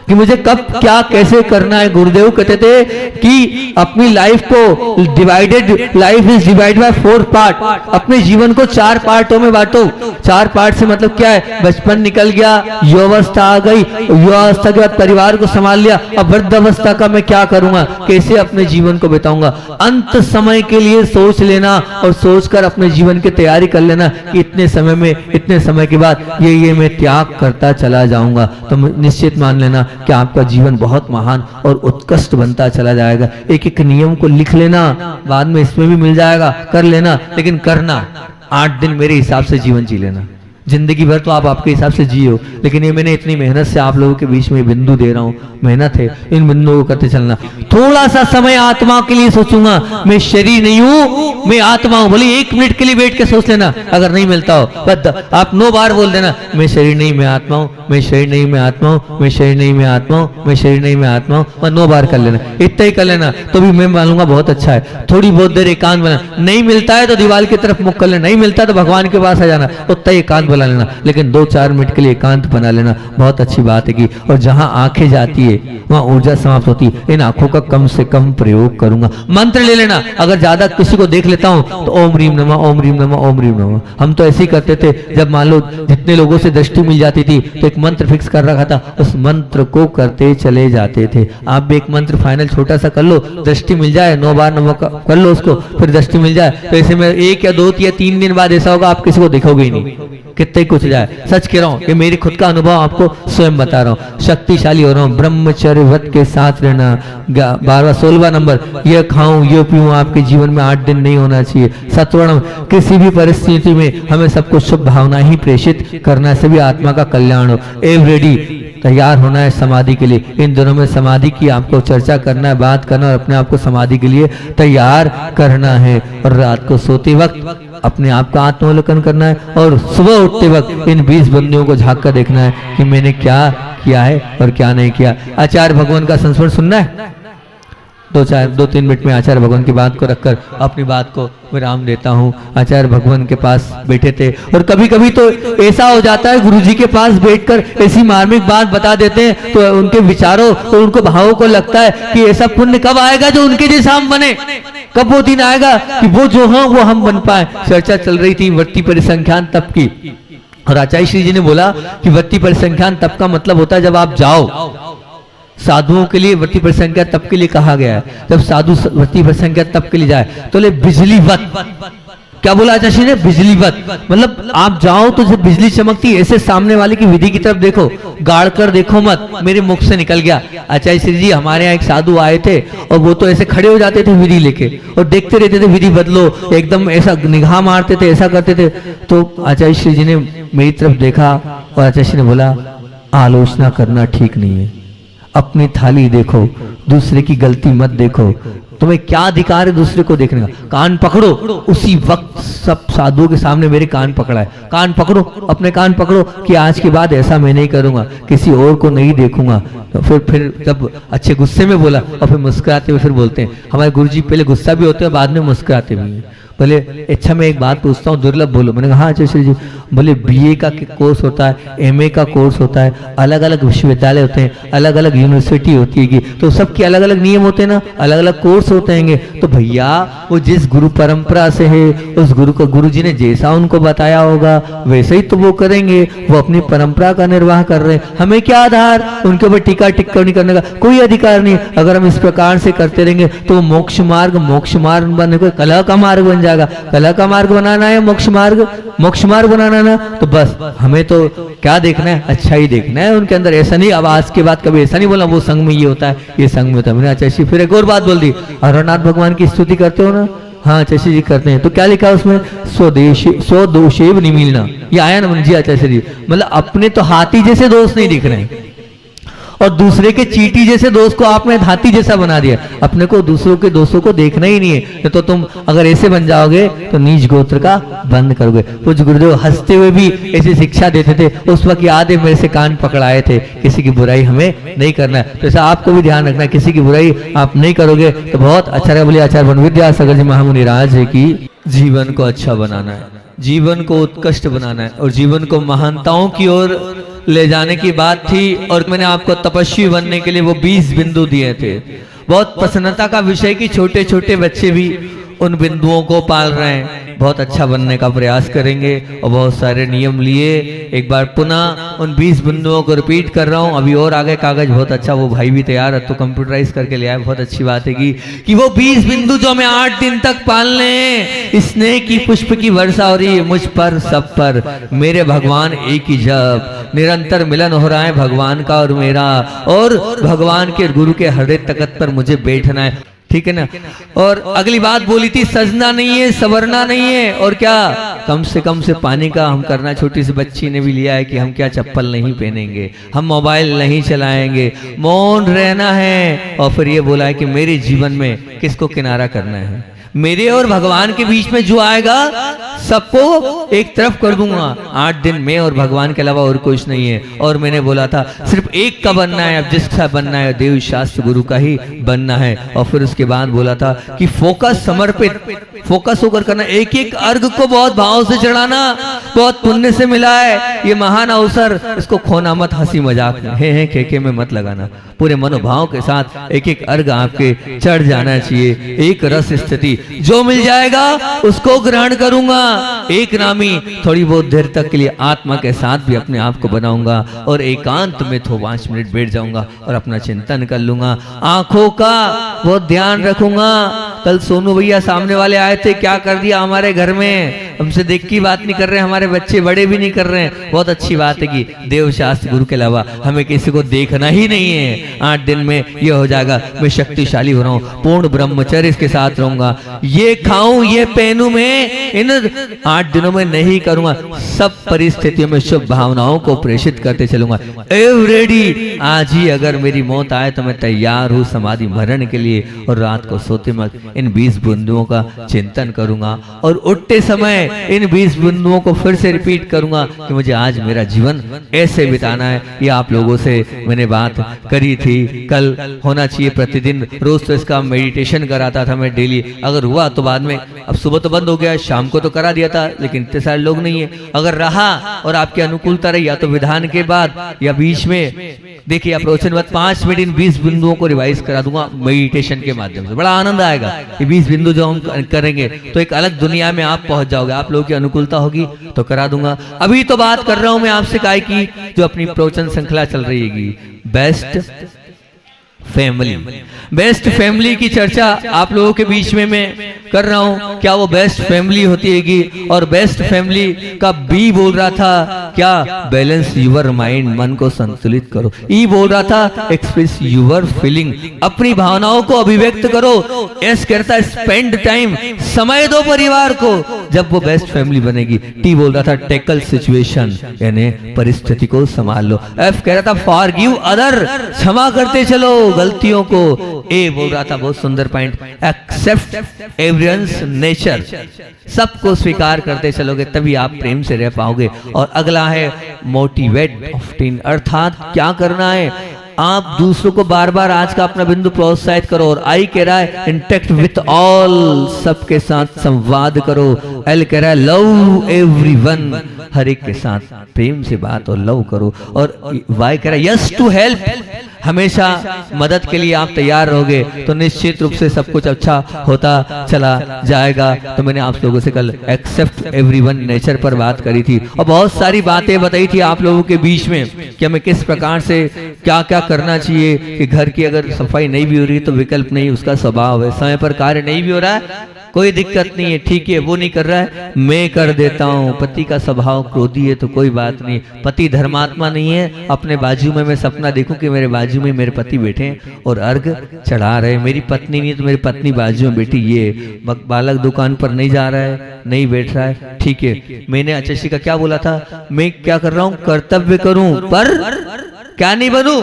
कि मुझे कब क्या कैसे करना है। गुरुदेव कहते थे कि अपनी लाइफ को divided, life is divided by 4 part. अपने जीवन को 4 पार्टों में बांटो। 4 पार्ट से मतलब क्या है? बचपन निकल गया, युवावस्था आ गई, युवावस्था के बाद परिवार को संभाल लिया, अब वृद्धावस्था का मैं क्या करूंगा, कैसे अपने जीवन को बिताऊंगा। अंत समय के लिए सोच लेना और सोचकर अपने जीवन की तैयारी कर लेना कि इतने समय में, इतने समय के बाद ये मैं त्याग करता चला जाऊंगा, तो निश्चित मान लेना कि आपका जीवन बहुत महान और उत्कृष्ट बनता चला जाएगा। एक एक नियम को लिख लेना, बाद में इसमें भी मिल जाएगा, कर लेना, लेकिन करना 8 दिन मेरे हिसाब से जीवन जी लेना। जिंदगी भर तो आप आपके हिसाब से जियो, लेकिन ये मैंने इतनी मेहनत से आप लोगों के बीच में बिंदु दे रहा हूँ, मेहनत है, इन बिंदुओं को करते चलना। थोड़ा सा समय आत्मा के लिए सोचूंगा, मैं शरीर नहीं हूँ, मैं आत्मा हूँ। बोले 1 मिनट के लिए बैठ के सोच लेना, अगर नहीं मिलता हो आप 9 बार बोल देना, मैं शरीर नहीं मैं आत्मा हूँ, मैं शरीर नहीं मैं आत्मा हूँ, मैं शरीर नहीं मैं आत्मा हूँ, मैं शरीर नहीं मैं आत्मा हूँ, और 9 बार कर लेना। इतना ही कर लेना तो भी मैं मानूंगा बहुत अच्छा है। थोड़ी बहुत देर एकांत बना, नहीं मिलता है तो दीवार की तरफ मुख कर लेना, नहीं मिलता तो भगवान के पास आ जाना, उतना ही एकांत बना लेना, लेकिन 2-4 मिनट के लिए एकांत बना लेना बहुत अच्छी बात है कि। और जहां आंखें जाती है वहां ऊर्जा समाप्त होती है। इन आंखों का कम से कम प्रयोग करूंगा। मंत्र ले लेना, अगर ज्यादा किसी को देख लेता हूं तो ओम रीम नमः, ओम रीम नमः, ओम रीम नमः। हम तो ऐसे ही करते थे, जब मान लो जितने लोगों से दृष्टि मिल जाती थी तो एक मंत्र फिक्स कर रखा था, उस मंत्र को करते चले जाते थे। आप भी एक मंत्र फाइनल छोटा सा कर लो, दृष्टि मिल जाए, 9 बार नमः कर लो उसको, फिर दृष्टि मिल जाए तो ऐसे में 1 या 2 या 3 दिन बाद ऐसा होगा आप किसी को देखोगे ही नहीं, कितने कुछ जाए। सच कह रहा हूँ, ये मेरी खुद का अनुभव आपको स्वयं बता रहा हूँ। शक्तिशाली हो रहा हूँ। ब्रह्मचर्य व्रत के साथ रहना। 16वां नंबर, ये खाऊं ये पीऊं आपके जीवन में 8 दिन नहीं होना चाहिए। 17वां, किसी भी परिस्थिति में हमें सबको शुभ भावना ही प्रेषित करना है, सभी आत्मा का कल्याण हो। एवरेडी तैयार होना है समाधि के लिए। इन दिनों में समाधि की आपको चर्चा करना है, बात करना और अपने आप को समाधि के लिए तैयार करना है। और रात को सोते वक्त अपने आप का आत्मावलोकन करना है और सुबह उठते वक्त इन 20 बंदियों को झांक कर देखना है कि मैंने क्या किया है और क्या नहीं किया। आचार्य भगवान का संस्मरण सुनना है। 2-3 मिनट में आचार्य भगवान की बात को रखकर अपनी बात को विराम देता हूँ। आचार्य भगवान के पास बैठे थे और कभी कभी तो ऐसा हो जाता है गुरुजी के पास बैठकर ऐसी मार्मिक बात बता देते हैं तो उनके विचारों और उनको भावों को लगता है कि ऐसा पुण्य कब आएगा जो उनके जैसा हम बने, कब वो दिन आएगा कि वो जो हाँ वो हम बन पाए। चर्चा चल रही थी वृत्ति परिसंख्यान तप की और आचार्य श्री जी ने बोला कि वृत्ति परिसंख्यान तप का मतलब होता है जब आप जाओ, साधुओं के लिए वृत्ति परिसंख्यान तप के लिए कहा गया है, जब साधु वृत्ति परिसंख्यान तप के लिए जाए तो ले बिजलीवत, क्या बोला आचार्य ने? बिजलीवत मतलब आप जाओ तो जब बिजली चमकती ऐसे सामने वाले की विधि की तरफ देखो, गाड़ कर देखो मत। मेरे मुख से निकल गया। आचार्य श्री जी हमारे यहाँ एक साधु आए थे और वो तो ऐसे खड़े हो जाते थे विधि लेके और देखते रहते थे विधि बदलो, एकदम ऐसा निगाह मारते थे, ऐसा करते थे। तो आचार्य श्री जी ने मेरी तरफ देखा और आचार्य श्री ने बोला आलोचना करना ठीक नहीं है, अपनी थाली देखो, दूसरे की गलती मत देखो, तुम्हें क्या अधिकार है दूसरे को देखने का। कान पकड़ो। उसी वक्त सब साधुओं के सामने मेरे कान पकड़ा है। कान पकड़ो, अपने कान पकड़ो कि आज के बाद ऐसा मैं नहीं करूंगा, किसी और को नहीं देखूंगा। तो फिर जब अच्छे गुस्से में बोला और फिर मुस्कुराते हुए फिर बोलते हैं, हमारे गुरुजी पहले गुस्सा भी होते हैं बाद में मुस्कुराते भी हैं। बोले अच्छा मैं एक बात पूछता हूँ, दुर्लभ बोलो। मैंने कहा हाँ आचार्य जी। बोले बीए का कोर्स होता है, एमए का कोर्स होता है, अलग अलग विश्वविद्यालय होते हैं, अलग अलग यूनिवर्सिटी होती है, तो सबके अलग अलग नियम होते हैं ना, अलग अलग कोर्स होते हैं। तो भैया वो जिस गुरु परंपरा से है उस गुरु को गुरु जी ने जैसा उनको बताया होगा वैसे ही तो वो करेंगे, वो अपनी परंपरा का निर्वाह कर रहे हैं। हमें क्या आधार उनके ऊपर टीका टिप्पणी करने का? कोई अधिकार नहीं। अगर हम इस प्रकार से करते रहेंगे तो मोक्ष मार्ग बनने को कलह का मार्ग बन जाएगा। कलह का मार्ग बनाना है, मोक्ष मार्ग बनाना ना, तो बस हमें तो क्या देखना है, अच्छा ही देखना है उनके अंदर। ऐसा नहीं अब आज के बाद कभी ऐसा नहीं बोला वो संघ में ये होता है, ये संघ में होता है। मैंने आचार्य फिर एक और बात बोल दी, अरनाथ भगवान की स्तुति करते हो ना? हाँ आचार्य जी करते हैं। तो क्या लिखा है उसमें? स्वदोषेव निमीलना, ये आया ना जी आचार्य जी। मतलब अपने तो हाथी जैसे दोष नहीं दिख रहे हैं और दूसरे के चींटी जैसे दोस्त को आपने हाथी जैसा बना दिया। अपने को दूसरों के दोस्तों को देखना ही नहीं है। तो तुम अगर ऐसे बन जाओगे तो नीच गोत्र का बंद करोगे। कुछ गुरुदेव हंसते हुए भी ऐसी शिक्षा देते थे। उस वक्त याद है मेरे से कान पकड़ाए थे, किसी की बुराई हमें नहीं करना है। तो ऐसा आपको भी ध्यान रखना है, किसी की बुराई आप नहीं करोगे तो बहुत अच्छा रहेगा। बोलिए आचार्य वन विद्यासागर जी महामुनि राज है कि जीवन को अच्छा बनाना है, जीवन को उत्कृष्ट बनाना है और जीवन को महानताओं की ओर ले जाने की बात थी और मैंने आपको तपस्वी बनने के लिए वो 20 बिंदु दिए थे। बहुत प्रसन्नता का विषय कि छोटे छोटे बच्चे भी उन बिंदुओं को पाल रहे हैं, बहुत अच्छा बनने का प्रयास करेंगे और बहुत सारे नियम लिए। एक बार पुनः उन 20 बिंदुओं को रिपीट कर रहा हूं। अभी और आगे कागज बहुत अच्छा, वो भाई भी तैयार है तो कंप्यूटराइज करके ले आए। बहुत अच्छी बात है कि वो 20 बिंदु जो हमें 8 दिन तक पालने हैं, स्नेह की पुष्प की वर्षा हो रही है मुझ पर सब पर। मेरे भगवान एक ही जब निरंतर मिलन हो रहा है भगवान का और मेरा, और भगवान के गुरु के हृदय तख्त पर मुझे बैठना है, ठीक है ना। और अगली बात बोली थी, सजना नहीं है, संवरना नहीं है, और क्या कम से पानी का हम करना। छोटी सी बच्ची ने भी लिया है कि हम क्या चप्पल नहीं पहनेंगे, हम मोबाइल नहीं चलाएंगे, मौन रहना है। और फिर ये बोला है कि मेरे जीवन में किसको किनारा करना है, मेरे और भगवान के बीच में जो आएगा सबको एक तरफ कर दूंगा। 8 दिन में और भगवान के अलावा और कुछ नहीं है। और मैंने बोला था सिर्फ एक का बनना है, अब जिसका बनना है देव शास्त्र गुरु का ही बनना है। और फिर उसके बाद बोला था कि फोकस, समर्पित, फोकस होकर करना। एक एक अर्घ को बहुत भाव से चढ़ाना, बहुत पुण्य से मिला है ये महान अवसर, इसको खोना मत, हंसी मजाक में है खेखे में मत लगाना। पूरे मनोभाव के साथ एक एक अर्घ आपके चढ़ जाना चाहिए। एक रस स्थिति जो मिल जाएगा उसको ग्रहण करूंगा। एक नामी थोड़ी बहुत देर तक के लिए आत्मा के साथ भी अपने आप को बनाऊंगा और एकांत में तो 5 मिनट बैठ जाऊंगा और अपना चिंतन कर लूंगा। आंखों का बहुत ध्यान रखूंगा। कल सोनू भैया सामने वाले आए थे, क्या कर दिया हमारे घर में, हमसे देख की बात नहीं कर रहे, हमारे बच्चे बड़े भी नहीं कर रहे हैं। बहुत अच्छी बात है कि देव शास्त्र गुरु के अलावा हमें किसी को देखना ही नहीं है। 8 दिन में ये हो जाएगा, मैं शक्तिशाली हो रहा हूँ, पूर्ण ब्रह्मचर्य के साथ रहूंगा। ये खाऊं ये पहनूं, मैं इन 8 दिनों में नहीं करूंगा। सब परिस्थितियों में शुभ भावनाओं को प्रेषित करते चलूंगा। रेडी, आज ही अगर मेरी मौत आए तो मैं तैयार हूं समाधि मरण के लिए। और रात को सोते वक्त इन 20 बिंदुओं का चिंतन करूंगा और उठते समय इन 20 बिंदुओं को फिर से रिपीट करूंगा कि मुझे आज मेरा जीवन ऐसे बिताना है। ये आप लोगों से मैंने बात करी थी, कल होना चाहिए प्रतिदिन। रोज तो इसका मेडिटेशन कराता था मैं डेली, अगर हुआ तो बाद में, अब सुबह तो बंद हो गया, शाम को तो करा दिया था, लेकिन इतने सारे लोग नहीं है। अगर रहा और आपकी अनुकूलता रही, या तो विधान के बाद या बीच में, देखिए आप प्रवचन बाद 5 मिनट इन 20 बिंदुओं को रिवाइज करा दूंगा मेडिटेशन के माध्यम से। बड़ा आनंद आएगा। ये 20 बिंदु जो हम करेंगे तो एक अलग दुनिया में आप पहुंच जाओगे। आप लोगों की अनुकूलता होगी तो करा दूंगा। अभी तो बात कर रहा हूं मैं आपसे काय की, जो अपनी प्रवचन श्रृंखला चल रही है बेस्ट फैमिली। बेस्ट फैमिली की चर्चा आप लोगों के बीच में मैं कर रहा हूं। क्या वो बेस्ट फैमिली होती हैगी? और बेस्ट फैमिली का बी बोल रहा था क्या? बैलेंस यूर माइंड, मन को संतुलित करो। ई बोल रहा था एक्सप्रेस यूर फीलिंग, अपनी भावनाओं को अभिव्यक्त करो। एस कहता स्पेंड टाइम, समय दो परिवार को, जब वो बेस्ट फैमिली बनेगी। टी बोल रहा था टेकल सिचुएशन, यानी परिस्थिति को संभाल लो। एफ कह रहा था फॉरगिव अदर, क्षमा करते चलो गलतियों को। ए बोल रहा था बहुत सुंदर पॉइंट, एक्सेप्ट एवरीवन्स नेचर, सबको स्वीकार करते चलोगे तभी आप प्रेम से रह पाओगे। और अगला है मोटिवेट ऑफ्टिन, अर्थात क्या करना है, आप दूसरों को बार बार आज का अपना बिंदु प्रोत्साहित करो। और आई कह रहा है इंटेक्ट विथ ऑल, सबके साथ संवाद करो। एल कह रहा है लव एवरीवन, हर एक के साथ प्रेम से बात और लव करो। और वाई कह रहा है यस टू हेल्प, हमेशा मदद के लिए आप तैयार रहोगे तो निश्चित रूप से सब कुछ अच्छा होता चला जाएगा। तो मैंने आप लोगों से कल एक्सेप्ट एवरीवन नेचर पर बात करी थी और बहुत सारी बातें बताई थी आप लोगों के बीच में कि हमें किस प्रकार से क्या क्या करना चाहिए। कि घर की अगर सफाई नहीं भी हो रही तो विकल्प नहीं, उसका स्वभाव है। समय पर कार्य नहीं भी हो रहा है, कोई दिक्कत नहीं है, ठीक है, वो नहीं कर रहा है, मैं कर देता हूँ। पति का स्वभाव क्रोधी है तो कोई बात नहीं, पति धर्मात्मा नहीं है। अपने बाजू में मैं सपना देखूं कि मेरे बाजू में मेरे पति बैठे और अर्घ चढ़ा रहे। मेरी पत्नी नहीं तो मेरी पत्नी बाजू में बैठी, ये बालक दुकान पर नहीं जा रहा है, नहीं बैठ रहा है, ठीक है। मैंने आचार्य का क्या बोला था, मैं क्या कर रहा हूँ, कर्तव्य करूं पर क्या नहीं बनूं,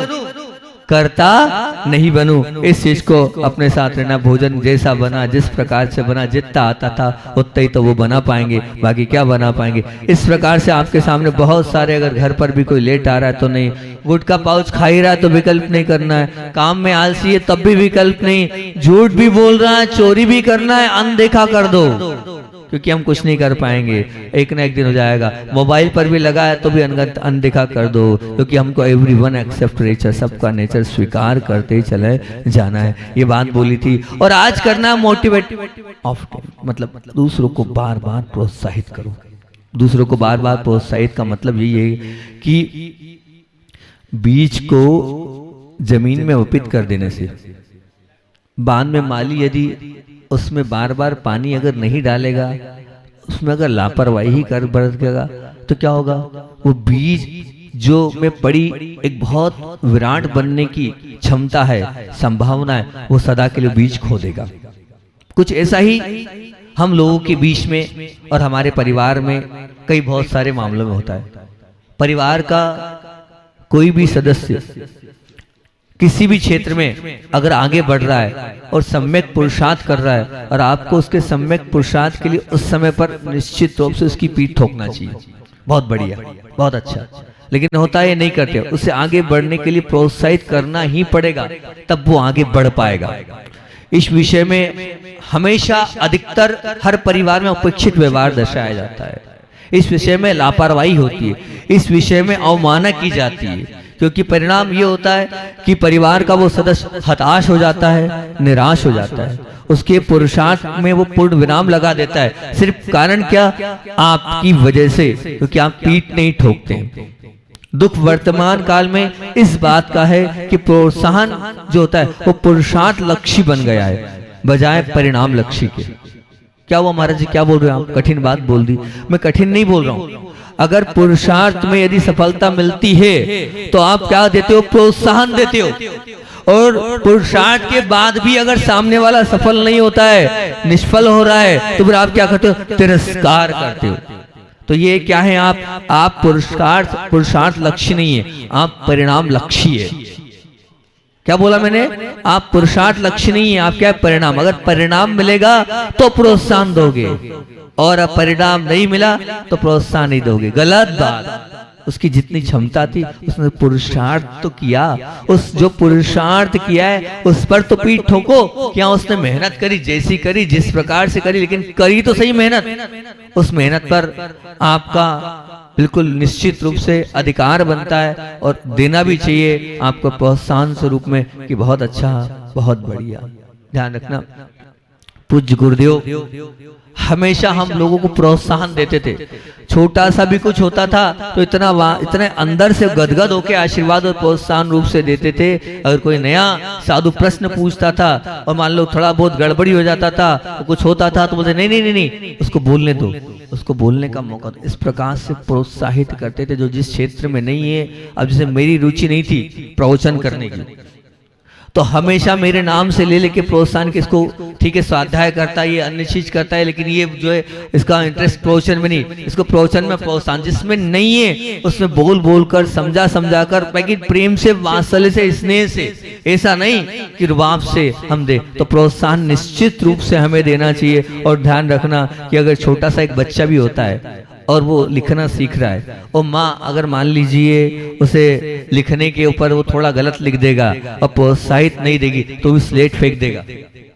करता नहीं बनूं। इस चीज को अपने साथ रहना। भोजन जैसा बना, जिस प्रकार से बना, जितना आता था उतना ही तो वो बना पाएंगे, बाकी क्या बना पाएंगे। इस प्रकार से आपके सामने बहुत सारे, अगर घर पर भी कोई लेट आ रहा है तो नहीं, गुटखा पाउच खा ही रहा है तो विकल्प नहीं करना है, काम में आलसी है तब भी विकल्प नहीं, झूठ भी बोल रहा है, चोरी भी करना है, अनदेखा कर दो, क्योंकि हम कुछ नहीं कर पाएंगे, एक ना एक दिन हो जाएगा। मोबाइल पर भी लगा है तो भी अनदेखा कर दो, क्योंकि हमको एवरीवन एक्सेप्ट नेचर, सबका नेचर स्वीकार करते चले जाना है, ये बात बोली थी। और आज करना मोटिवेट ऑफ, मतलब दूसरों को बार बार प्रोत्साहित करो। दूसरों को बार बार प्रोत्साहित का मतलब यही है कि बीज को जमीन में वपित कर देने से, बांध में माली यदि उसमें बार बार पानी अगर नहीं डालेगा, उसमें अगर लापरवाही कर बरतेगा तो क्या होगा, वो बीज जो में पड़ी एक बहुत विराट बनने की क्षमता है, संभावना है, वो सदा के लिए बीज खो देगा। कुछ ऐसा ही हम लोगों के बीच में और हमारे परिवार में कई बहुत सारे मामलों में होता है। परिवार का कोई भी सदस्य किसी भी क्षेत्र में अगर आगे बढ़ रहा है और सम्यक पुरुषार्थ कर रहा है, और आपको उसके सम्यक पुरुषार्थ के लिए उस समय पर निश्चित रूप से उसकी पीठ ठोकना चाहिए। बहुत बढ़िया, बहुत अच्छा। लेकिन होता है ये नहीं करते, उसे आगे बढ़ने के लिए प्रोत्साहित करना ही पड़ेगा, तब वो आगे बढ़ पाएगा। इस विषय में हमेशा अधिकतर हर परिवार में उपेक्षित व्यवहार दर्शाया जाता है, इस विषय में लापरवाही होती है, इस विषय में अवमानना की जाती है, क्योंकि परिणाम ये होता है कि परिवार का वो सदस्य हताश हो जाता है, निराश हो जाता है, उसके पुरुषार्थ में वो पूर्ण विराम लगा देता है। सिर्फ कारण क्या, आपकी वजह से, क्योंकि आप पीठ नहीं ठोकते हैं। दुख वर्तमान काल में इस बात का है कि प्रोत्साहन जो होता है वो पुरुषार्थ लक्ष्य बन गया है बजाय परिणाम लक्ष्य के। क्या हुआ महाराज जी, क्या बोल रहे हो आप, कठिन बात बोल दी। मैं कठिन नहीं बोल रहा हूं, अगर पुरुषार्थ में यदि सफलता मिलती है तो आप क्या देते हो, प्रोत्साहन देते हो, और पुरुषार्थ के बाद भी अगर सामने वाला सफल नहीं होता है, निष्फल हो रहा है, तो फिर आप क्या करते हो, तिरस्कार करते हो। तो ये क्या है, आप पुरुषार्थ लक्ष्य नहीं है, आप परिणाम लक्ष्य है। क्या बोला मैंने, आप पुरुषार्थ लक्ष्य नहीं है, आप क्या है, परिणाम। अगर परिणाम मिलेगा तो प्रोत्साहन दोगे, और परिणाम नहीं मिला तो प्रोत्साहन नहीं दोगे, गलत बात। उसकी जितनी क्षमता थी उसने पुरुषार्थ तो किया, उस जो पुरुषार्थ किया है उस पर तो पीठ ठोको। क्या उसने मेहनत करी, जैसी करी, जिस प्रकार से करी, लेकिन करी तो सही मेहनत। उस मेहनत पर आपका बिल्कुल निश्चित रूप से अधिकार बनता है, और देना भी चाहिए आपको प्रोत्साहन स्वरूप में कि बहुत अच्छा, बहुत बढ़िया। ध्यान रखना, पूज्य गुरुदेव हमेशा हम लोगों को प्रोत्साहन देते थे। छोटा सा भी कुछ होता था तो इतने अंदर से गदगद होकर आशीर्वाद और प्रोत्साहन रूप से देते थे। अगर कोई नया साधु प्रश्न पूछता था और मान लो थोड़ा बहुत गड़बड़ी हो जाता था, तो कुछ होता था तो बोलते नहीं, उसको बोलने दो, उसको बोलने का मौका दो। इस प्रकार से प्रोत्साहित करते थे, जो जिस क्षेत्र में नहीं है। अब जैसे मेरी रुचि नहीं थी प्रवचन करने की, तो हमेशा मेरे नाम से ले लेके प्रोत्साहन, किसको, ठीक है स्वाध्याय करता है, ये अन्य चीज करता है, लेकिन ये जो है इसका इंटरेस्ट प्रवचन में नहीं, इसको प्रवचन में प्रोत्साहन, जिसमें नहीं है उसमें बोल कर, समझा कर, लेकिन प्रेम से, वात्सल्य से, स्नेह से, ऐसा नहीं कि रुबाब से हम दे। तो प्रोत्साहन निश्चित रूप से हमें देना चाहिए। और ध्यान रखना कि अगर छोटा सा एक बच्चा भी होता है और वो लिखना सीख रहा है, और माँ अगर मान लीजिए उसे लिखने के ऊपर वो थोड़ा गलत लिख देगा और प्रोत्साहित नहीं देगी तो भी स्लेट फेंक देगा,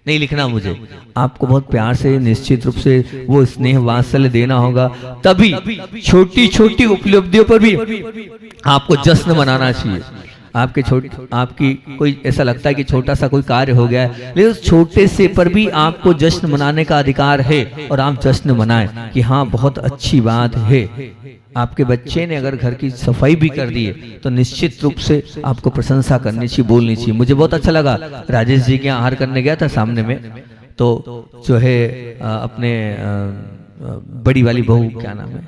नहीं लिखना मुझे। आपको बहुत प्यार से, निश्चित रूप से वो स्नेह वात्सल्य देना होगा, तभी छोटी छोटी उपलब्धियों पर भी आपको जश्न मनाना चाहिए। आपकी कोई ऐसा लगता है कि छोटा सा कोई कार्य हो गया है, लेकिन उस छोटे से पर भी आपको जश्न मनाने का अधिकार है, और आप जश्न मनाएं कि हाँ बहुत अच्छी बात है। आपके बच्चे ने अगर घर की सफाई भी कर दी है तो निश्चित रूप से आपको प्रशंसा करनी चाहिए, बोलनी चाहिए। मुझे बहुत अच्छा लगा, राजेश जी के यहाँ आहार करने गया था सामने में, तो जो है अपने बड़ी वाली बहू, क्या नाम है,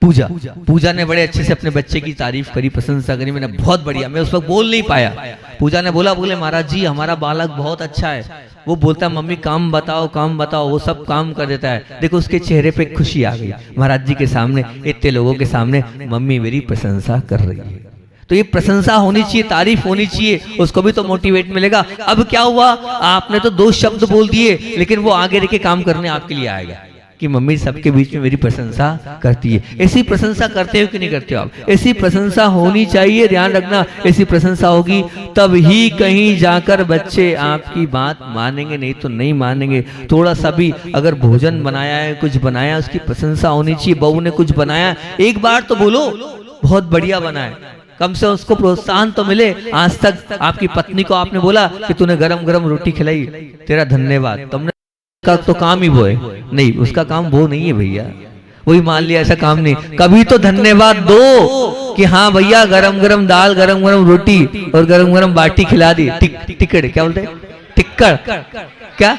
पूजा ने बड़े अच्छे से अपने बच्चे की तारीफ करी, प्रशंसा करी। मैंने बहुत बढ़िया, मैं उस वक्त बोल नहीं पाया। पूजा ने बोले महाराज जी हमारा बालक बहुत अच्छा है, वो बोलता है मम्मी काम बताओ, वो सब काम कर देता है। देखो उसके चेहरे पे खुशी आ गई, महाराज जी के सामने, इतने लोगों के सामने मम्मी मेरी प्रशंसा कर रही है। तो ये प्रशंसा होनी चाहिए, तारीफ होनी चाहिए, उसको भी तो मोटिवेट मिलेगा। अब क्या हुआ, आपने तो 2 शब्द बोल दिए, लेकिन वो आगे रह के काम करने आपके लिए आएगा। कि मम्मी सबके बीच में मेरी प्रशंसा करती है। ऐसी प्रशंसा करते हो कि नहीं करते हो आप? ऐसी प्रशंसा होनी चाहिए, ध्यान रखना। ऐसी प्रशंसा होगी तब ही कहीं जाकर बच्चे आपकी बात मानेंगे, नहीं तो नहीं मानेंगे। थोड़ा सा भी अगर भोजन बनाया है, कुछ बनाया, उसकी प्रशंसा होनी चाहिए। बहू ने कुछ बनाया, एक बार तो बोलो बहुत बढ़िया बना है, कम से उसको प्रोत्साहन तो मिले। आज तक आपकी पत्नी को आपने बोला कि तूने गरम गरम रोटी खिलाई, तेरा धन्यवाद, तुमने का तो काम ही वो है? नहीं, उसका काम वो नहीं है भैया, वही मान लिया, ऐसा काम नहीं। कभी तो धन्यवाद दो कि हाँ भैया गरम गरम दाल, गरम गरम रोटी और गरम गरम बाटी खिला दी। टिक्कड़ क्या बोलते हैं? टिक्कड़, क्या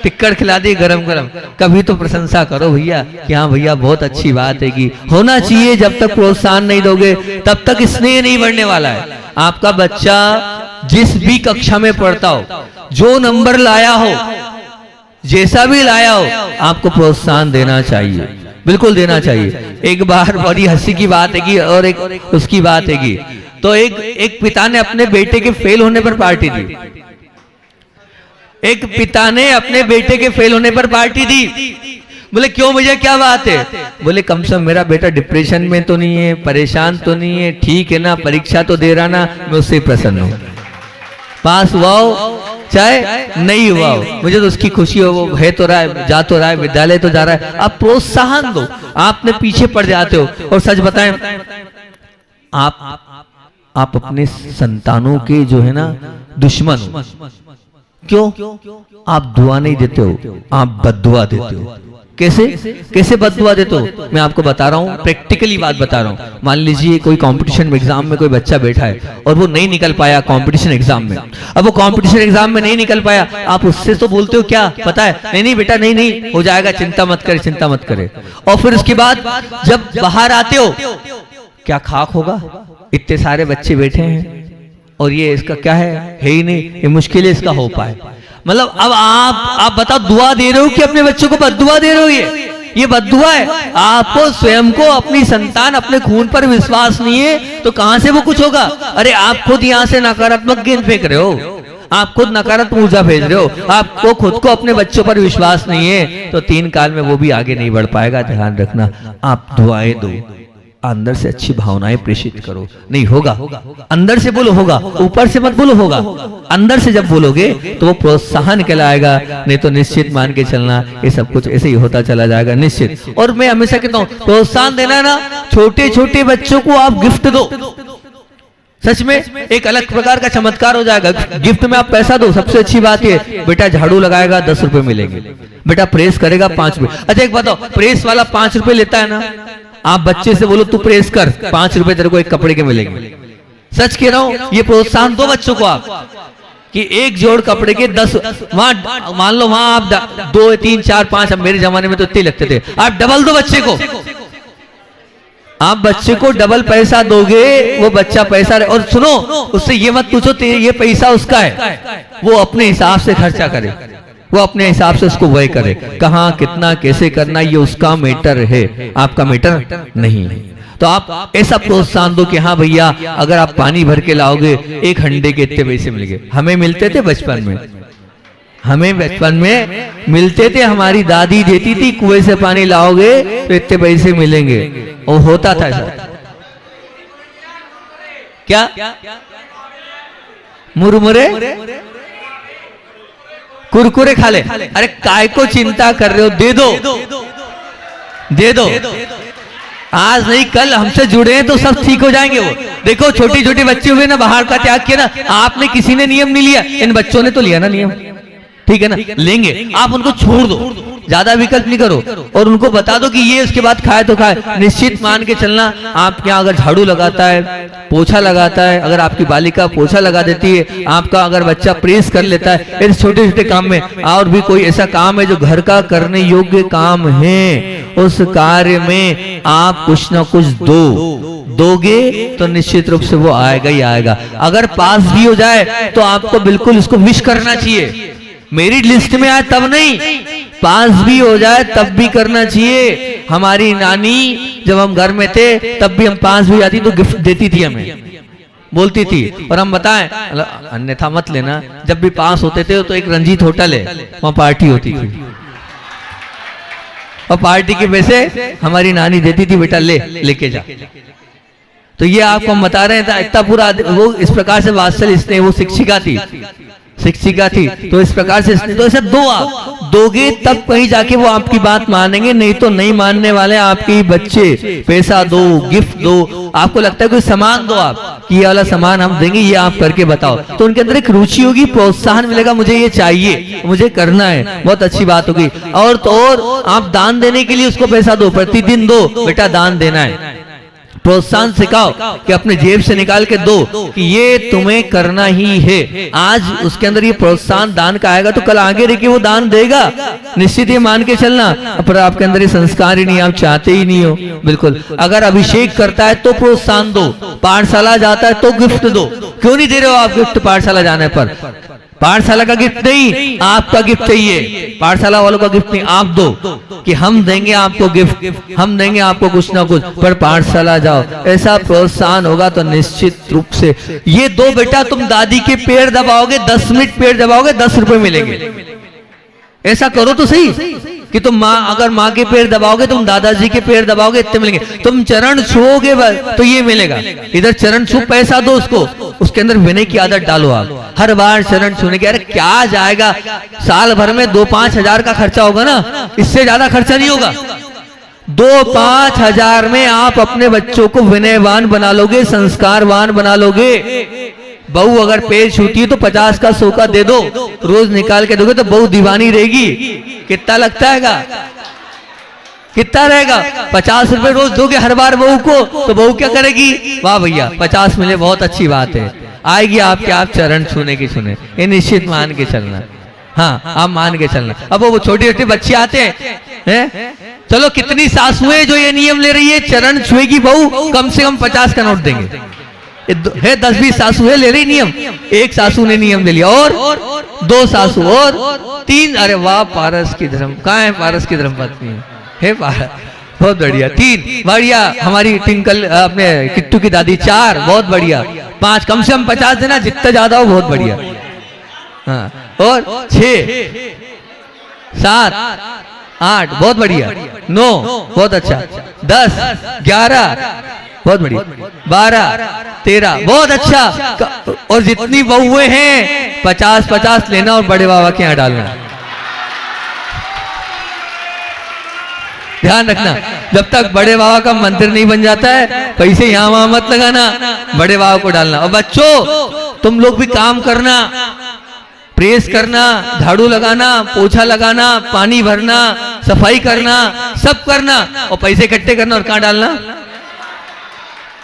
टिक्कड़ खिला दी गरम गरम। कभी तो प्रशंसा करो भैया कि हाँ भैया बहुत अच्छी बात है। कि होना चाहिए। जब तक प्रोत्साहन नहीं दोगे तब तक स्नेह नहीं बढ़ने वाला है। आपका बच्चा जिस भी कक्षा में पढ़ता हो, जो नंबर लाया हो, जैसा भी लाया हो, आपको प्रोत्साहन देना चाहिए, बिल्कुल देना चाहिए। एक बार बड़ी हंसी की बात है कि और एक उसकी बात है कि तो एक पिता ने अपने बेटे के फेल होने पर पार्टी दी। एक पिता ने अपने बेटे के फेल होने पर पार्टी दी। बोले क्यों भैया, क्या बात है? बोले कम से कम मेरा बेटा डिप्रेशन में तो नहीं है, परेशान तो नहीं है, ठीक है ना, परीक्षा तो दे रहा ना, मैं उससे प्रसन्न हूं। पास हुआ हो चाहे नहीं हुआ हो, मुझे तो उसकी खुशी हो। वो है तो रहा है, जा तो रहा है, विद्यालय तो जा रहा है। आप प्रोत्साहन दो, आपने पीछे पड़ जाते हो। और सच बताएं, आप अपने संतानों के जो है ना दुश्मन हो। क्यों? आप दुआ नहीं देते हो, आप बद्दुआ देते हो। कैसे बद्दुआ देते हो? मैं आपको बता रहा हूँ, प्रैक्टिकली बात बता रहा हूँ। मान लीजिए कोई कंपटीशन एग्जाम में कोई बच्चा बैठा है और वो नहीं निकल पाया कंपटीशन एग्जाम में। अब वो कंपटीशन एग्जाम में नहीं निकल पाया, आप उससे तो बोलते हो क्या पता है, नहीं नहीं बेटा, नहीं हो जाएगा, चिंता मत करे, चिंता मत करे। और फिर उसके बाद जब बाहर आते हो, क्या खाक होगा? इतने सारे बच्चे बैठे हैं और ये इसका क्या है ही नहीं, ये मुश्किल है इसका हो पाए। मतलब अब आप बताओ, दुआ दे रहे हो कि अपने बच्चों को बद्दुआ दे रहे हो? ये बद्दुआ है। आपको स्वयं को, अपनी संतान, अपने खून पर विश्वास नहीं है तो कहां से वो कुछ होगा? अरे आप खुद यहां से नकारात्मक गेंद फेंक रहे हो, आप खुद नकारात्मक ऊर्जा भेज रहे हो। आपको खुद को, अपने बच्चों पर विश्वास नहीं है तो 3 काल में वो भी आगे नहीं बढ़ पाएगा। ध्यान रखना, आप दुआएं दो, अंदर से अच्छी भावनाएं प्रेषित करो। नहीं होगा, अंदर से बोलो होगा, ऊपर से मत बोलो होगा। अंदर से जब बोलोगे तो वो प्रोत्साहन कहलाएगा। नहीं तो निश्चित मान के चलना ये सब कुछ ऐसे ही होता चला जाएगा, निश्चित। और मैं हमेशा कहता हूँ, प्रोत्साहन देना ना, छोटे छोटे बच्चों को आप गिफ्ट दो। सच में एक अलग प्रकार का चमत्कार हो जाएगा। गिफ्ट में आप पैसा दो, सबसे अच्छी बात है। बेटा झाड़ू लगाएगा 10 रुपए मिलेंगे, बेटा प्रेस करेगा 5 रुपए। अच्छा एक बताओ, प्रेस वाला 5 रुपए लेता है ना, आप बच्चे से बोलो तू प्रेस कर, 5 रुपए तेरे को एक कपड़े के मिलेंगे। सच कह रहा हूं, ये प्रोत्साहन दो बच्चों को आप कि एक जोड़ कपड़े के 10, वहां मान लो वहां आप 2 3 4 5, अब मेरे जमाने में तो इतने लगते थे, आप डबल दो बच्चे को। आप बच्चे को डबल पैसा दोगे, वो बच्चा पैसा और सुनो, उससे ये मत पूछो ये पैसा उसका है, वो अपने हिसाब से खर्चा करे, वो अपने हिसाब से उसको व्यय करे। कहाँ कितना कैसे करना ये उसका मैटर है, आपका मैटर नहीं है। तो आप ऐसा प्रोत्साहन दो कि हाँ भैया, अगर आप पानी भर के लाओगे 1 हंडे के इतने पैसे मिलेंगे। हमें मिलते थे बचपन में, हमें बचपन में मिलते थे, हमारी दादी देती थी, कुएं से पानी लाओगे तो इतने पैसे मिलेंगे। और होता था ऐसा। क्या मुरमुरे कुरकुरे खा ले। अरे काय को चिंता कर रहे हो, दे दो दे दो। आज नहीं कल हमसे जुड़े हैं तो सब ठीक हो जाएंगे। वो देखो छोटी छोटी बच्चे हुए ना, बाहर का त्याग किया ना, आपने किसी ने नियम नहीं लिया, इन बच्चों ने तो लिया ना नियम, ठीक है ना, लेंगे। आप उनको छोड़ दो, ज्यादा विकल्प नहीं करो, और उनको बता दो कि ये उसके बाद खाए तो खाए। निश्चित मान के चलना, आप क्या अगर झाड़ू लगाता है, पोछा लगाता है, अगर आपकी बालिका पोछा लगा देती है, आपका अगर बच्चा प्रेस कर लेता है, इस छोटे छोटे काम में, और भी कोई ऐसा काम है जो घर का करने योग्य काम है, उस कार्य में आप कुछ ना कुछ दोगे तो निश्चित रूप से वो आएगा ही आएगा। अगर पास भी हो जाए तो आपको बिल्कुल उसको विश करना चाहिए। मेरिट लिस्ट में आए तब नहीं, पास भी हो जाए तब भी करना चाहिए। हमारी नानी जब हम घर में थे तब भी हम पास भी जाती तो गिफ्ट देती थी, हमें बोलती थी। और हम बताएं, अन्यथा मत लेना, जब भी पास होते थे तो एक रंजीत होटल है, वहां पार्टी होती थी। और पार्टी के पैसे हमारी नानी देती थी, बेटा लेके जा। तो ये आपको हम बता रहे हैं, इतना पूरा वो इस प्रकार से वात्सल्य स्नेह, वो शिक्षिका थी तो इस प्रकार से, तो ऐसा दो आप दोगे तब कहीं जाके वो आपकी बात मानेंगे, नहीं तो नहीं मानने वाले आपके ही बच्चे। पैसा दो, गिफ्ट दो, आपको लगता है कोई सामान दो आप कि ये वाला सामान हम देंगे, ये आप करके बताओ, तो उनके अंदर एक रुचि होगी, प्रोत्साहन मिलेगा, मुझे ये चाहिए, मुझे करना है, बहुत अच्छी बात होगी। और तो और आप दान देने के लिए उसको पैसा दो, प्रतिदिन दो, बेटा दान देना है, प्रोत्साहन सिखाओ कि अपने जेब से निकाल के दो कि ये तुम्हें करना ही है। आज उसके अंदर ये प्रोत्साहन दान का आएगा तो कल आगे रह के वो दान देगा, निश्चित ये मान के चलना। पर आपके अंदर ये संस्कार ही नहीं, आप चाहते ही नहीं हो। बिल्कुल, अगर अभिषेक करता है तो प्रोत्साहन दो, पाठशाला जाता है तो गिफ्ट दो। क्यों नहीं दे रहे हो आप गिफ्ट पाठशाला जाने पर? पाठशाला का गिफ्ट नहीं, आपका गिफ्ट चाहिए। पाठशाला वालों का गिफ्ट नहीं, आप दो कि हम देंगे आपको गिफ्ट, हम देंगे आपको कुछ ना कुछ, पर पाठशाला जाओ, ऐसा प्रोत्साहन होगा तो निश्चित रूप से ये दो बेटा, तुम दादी के पैर दबाओगे, 10 मिनट पैर दबाओगे, 10 रुपए मिलेंगे। ऐसा करो तो सही कि तुम अगर माँ के पैर दबाओगे, तुम दादाजी के पैर दबाओगे, इतने मिलेंगे। तुम चरण छुओगे तो ये मिलेगा, इधर चरण छू, पैसा दो उसको, उसके अंदर विनय की आदत डालो आप। हर बार चरण छूने की, अरे क्या जाएगा, साल भर में 2-5 हजार का खर्चा होगा ना, इससे ज्यादा खर्चा नहीं होगा। 2-5 हजार में आप अपने बच्चों को विनयवान बना लोगे, संस्कारवान बना लोगे। बहू अगर पैर छूती है तो 50 का 100 का दे दो, रोज निकाल के दोगे तो बहू दीवानी रहेगी। कितना लगता है, कितना रहेगा? 50 रुपए रोज दोगे हर बार बहू को, तो बहू क्या करेगी? वाह भैया 50 मिले, बहुत अच्छी बात है, आएगी आपके, आप चरण छूने की सुने, ये निश्चित मान के चलना। हाँ, आप मान के चलना। अब वो छोटे छोटे बच्चे आते हैं, चलो कितनी सासुएं जो ये नियम ले रही है, चरण छुएगी बहू, कम से कम 50 का नोट देंगे। है 10-20 सासू है ले रही नियम, एक सासू ने नियम ले लिया, और 2 सासू और 3, अरे वाह पारस की धर्म, कहाँ है पारस की धर्म पत्नी है पारस, बहुत बढ़िया। 3 बढ़िया, हमारी टिंकल अपने किट्टू की दादी 4, बहुत बढ़िया। 5, कम से कम 50 देना, जितना ज्यादा हो बहुत बढ़िया। हाँ, और 6, 7, 8 बहुत बढ़िया, 9 बहुत अच्छा, 10, 11 बहुत बढ़िया, 12, 13 बहुत अच्छा। और जितनी बहुएं हैं 50-50 लेना और बड़े बाबा के यहाँ डालना। ध्यान रखना, जब तक बड़े बाबा का मंदिर नहीं बन जाता है, पैसे यहाँ वहां मत लगाना, बड़े बाबा को डालना। और बच्चों तुम लोग भी काम करना, प्रेस करना, झाड़ू लगाना, पोछा लगाना, पानी भरना, सफाई करना, सब करना, और पैसे इकट्ठे करना और कहाँ डालना।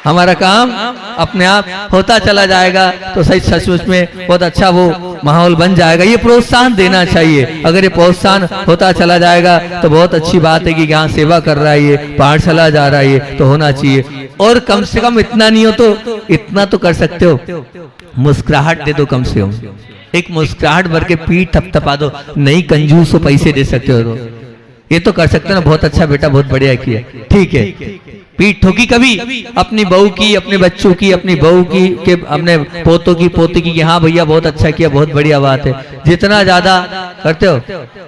हमारा काम अपने आप होता चला जाएगा तो सही सचमुच में बहुत अच्छा वो माहौल बन जाएगा। ये प्रोत्साहन देना चाहिए, अगर ये प्रोत्साहन होता चला जाएगा तो बहुत अच्छी बात है कि यहाँ सेवा कर रहा है, ये पाठशाला जा रहा है, ये तो होना चाहिए। और कम से कम इतना नहीं हो तो इतना तो कर सकते हो, मुस्कुराहट दे दो, कम से कम एक मुस्कुराहट भर के पीठ थपथपा दो। नहीं कंजूस हो, पैसे दे सकते हो तो ये तो कर सकते हो ना, बहुत अच्छा बेटा, बहुत बढ़िया किया, ठीक है। पीठ ठोकी कभी अपनी बहू की, अपने बच्चों की, अपनी बहू की, के अपने पोतों की, पोती की, हाँ भैया बहुत अच्छा किया, बहुत बढ़िया बात है, जितना ज्यादा करते हो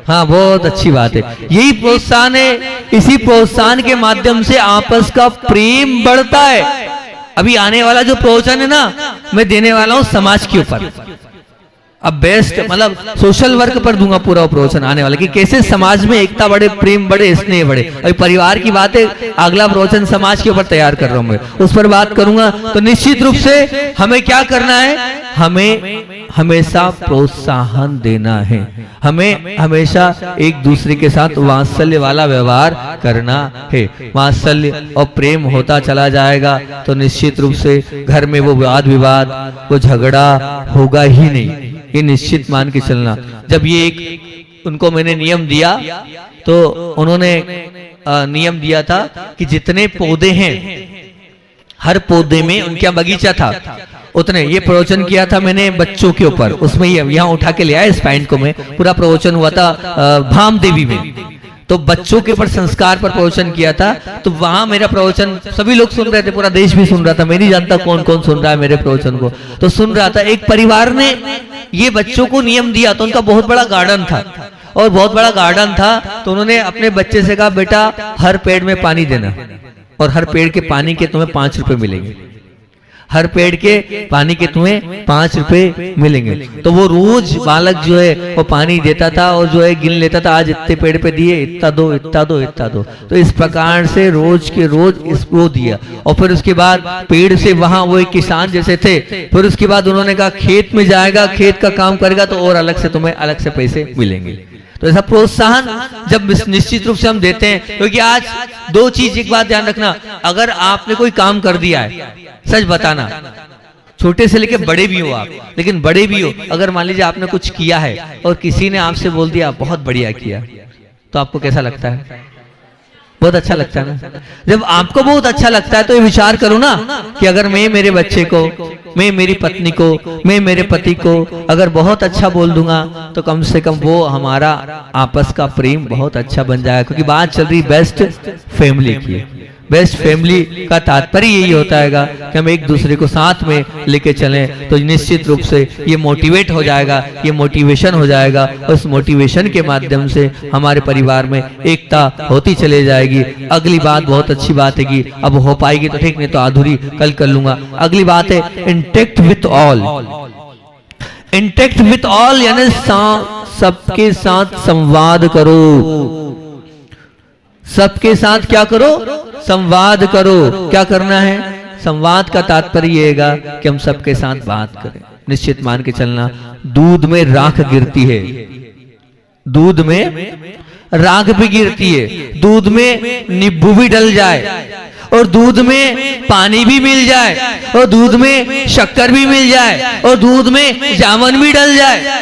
हाँ बहुत अच्छी बात है। यही प्रोत्साहन है, इसी प्रोत्साहन के माध्यम से आपस का प्रेम बढ़ता है। अभी आने वाला जो प्रवचन है ना, मैं देने वाला हूँ समाज के ऊपर, अब बेस्ट मतलब सोशल वर्क पर दूंगा पूरा प्रवचन आने वाला, कि कैसे समाज में एकता बढ़े, प्रेम बढ़े, स्नेह बढ़े। अभी परिवार की बात है, अगला प्रवचन समाज के ऊपर तैयार कर रहा हूं मैं, उस पर बात करूंगा। तो निश्चित रूप से हमें क्या करना है, हमें हमेशा प्रोत्साहन देना है, हमें हमेशा एक दूसरे के साथ वात्सल्य वाला व्यवहार करना है। वात्सल्य और प्रेम होता चला जाएगा तो निश्चित रूप से घर में वो वाद विवाद, वो झगड़ा होगा ही नहीं, ये निश्चित मान के चलना। जब ये एक उनको मैंने नियम दिया तो उन्होंने नियम दिया था कि जितने पौधे हैं हर पौधे में, उनका बगीचा था उतने, ये प्रवचन किया था मैंने बच्चों के ऊपर, उसमें यहाँ उठा के ले आया इस पॉइंट को, मैं पूरा प्रवचन हुआ था भाम देवी में, तो बच्चों के ऊपर संस्कार पर प्रवचन किया था। तो वहां मेरा प्रवचन सभी लोग सुन रहे थे, पूरा देश भी सुन रहा था, मैं नहीं जानता कौन कौन सुन रहा है मेरे प्रवचन को, तो सुन रहा था। एक परिवार ने ये बच्चों को नियम दिया, तो उनका बहुत बड़ा गार्डन था और बहुत बड़ा गार्डन था, तो उन्होंने अपने बच्चे से कहा बेटा हर पेड़ में पानी देना और हर पेड़ के पानी के तुम्हें 5 रुपए मिलेंगे, हर पेड़ के पानी के तुम्हें 5 रुपए मिलेंगे। तो वो रोज बालक जो है वो पानी देता था और जो है गिन लेता था, आज इतने पेड़ पे दिए, इतना दो इतना दो इतना दो। तो इस प्रकार से रोज के रोज इसको दिया। और फिर उसके बाद पेड़ से वहां वो एक किसान जैसे थे, फिर उसके बाद उन्होंने कहा खेत में जाएगा, खेत का काम करेगा तो और अलग से तुम्हें अलग से पैसे मिलेंगे। तो ऐसा प्रोत्साहन जब निश्चित रूप से हम देते हैं, क्योंकि आज 2 चीज एक बात ध्यान रखना, अगर आपने कोई काम कर दिया है, सच बताना, छोटे से लेके बड़े भी हो आप, लेकिन बड़े भी हो, अगर मान लीजिए आपने कुछ किया है और किसी ने आपसे बोल दिया बहुत बढ़िया किया, तो आपको कैसा लगता है? बहुत अच्छा लगता है ना। जब आपको बहुत अच्छा लगता है तो ये विचार करो ना कि अगर मैं मेरे बच्चे को, मैं मेरी पत्नी को, मैं मेरे पति को अगर बहुत अच्छा बोल दूंगा तो कम से कम वो हमारा आपस का प्रेम बहुत अच्छा बन जाएगा। क्योंकि बात चल रही बेस्ट फैमिली की। बेस्ट फैमिली का तात्पर्य यही होता है कि हम एक दूसरे को साथ में लेके चलें, तो निश्चित रूप से ये मोटिवेट हो जाएगा, ये मोटिवेशन हो जाएगा। उस मोटिवेशन के माध्यम से हमारे परिवार में एकता होती चली जाएगी। अगली बात बहुत अच्छी बात है कि अब हो पाएगी तो ठीक, नहीं तो अधूरी कल कर लूंगा। अगली बात है intact with all. Intact with all यानी सबके साथ संवाद करो। सबके साथ क्या करो? संवाद करो। क्या करना है? संवाद का तात्पर्य ये है कि हम सबके साथ बात करें। निश्चित मान के चलना, दूध में राख गिरती है, दूध में राख भी गिरती है, दूध में नींबू भी डल जाए और दूध में पानी भी मिल जाए और दूध में शक्कर भी मिल जाए और दूध में जामुन भी डल जाए,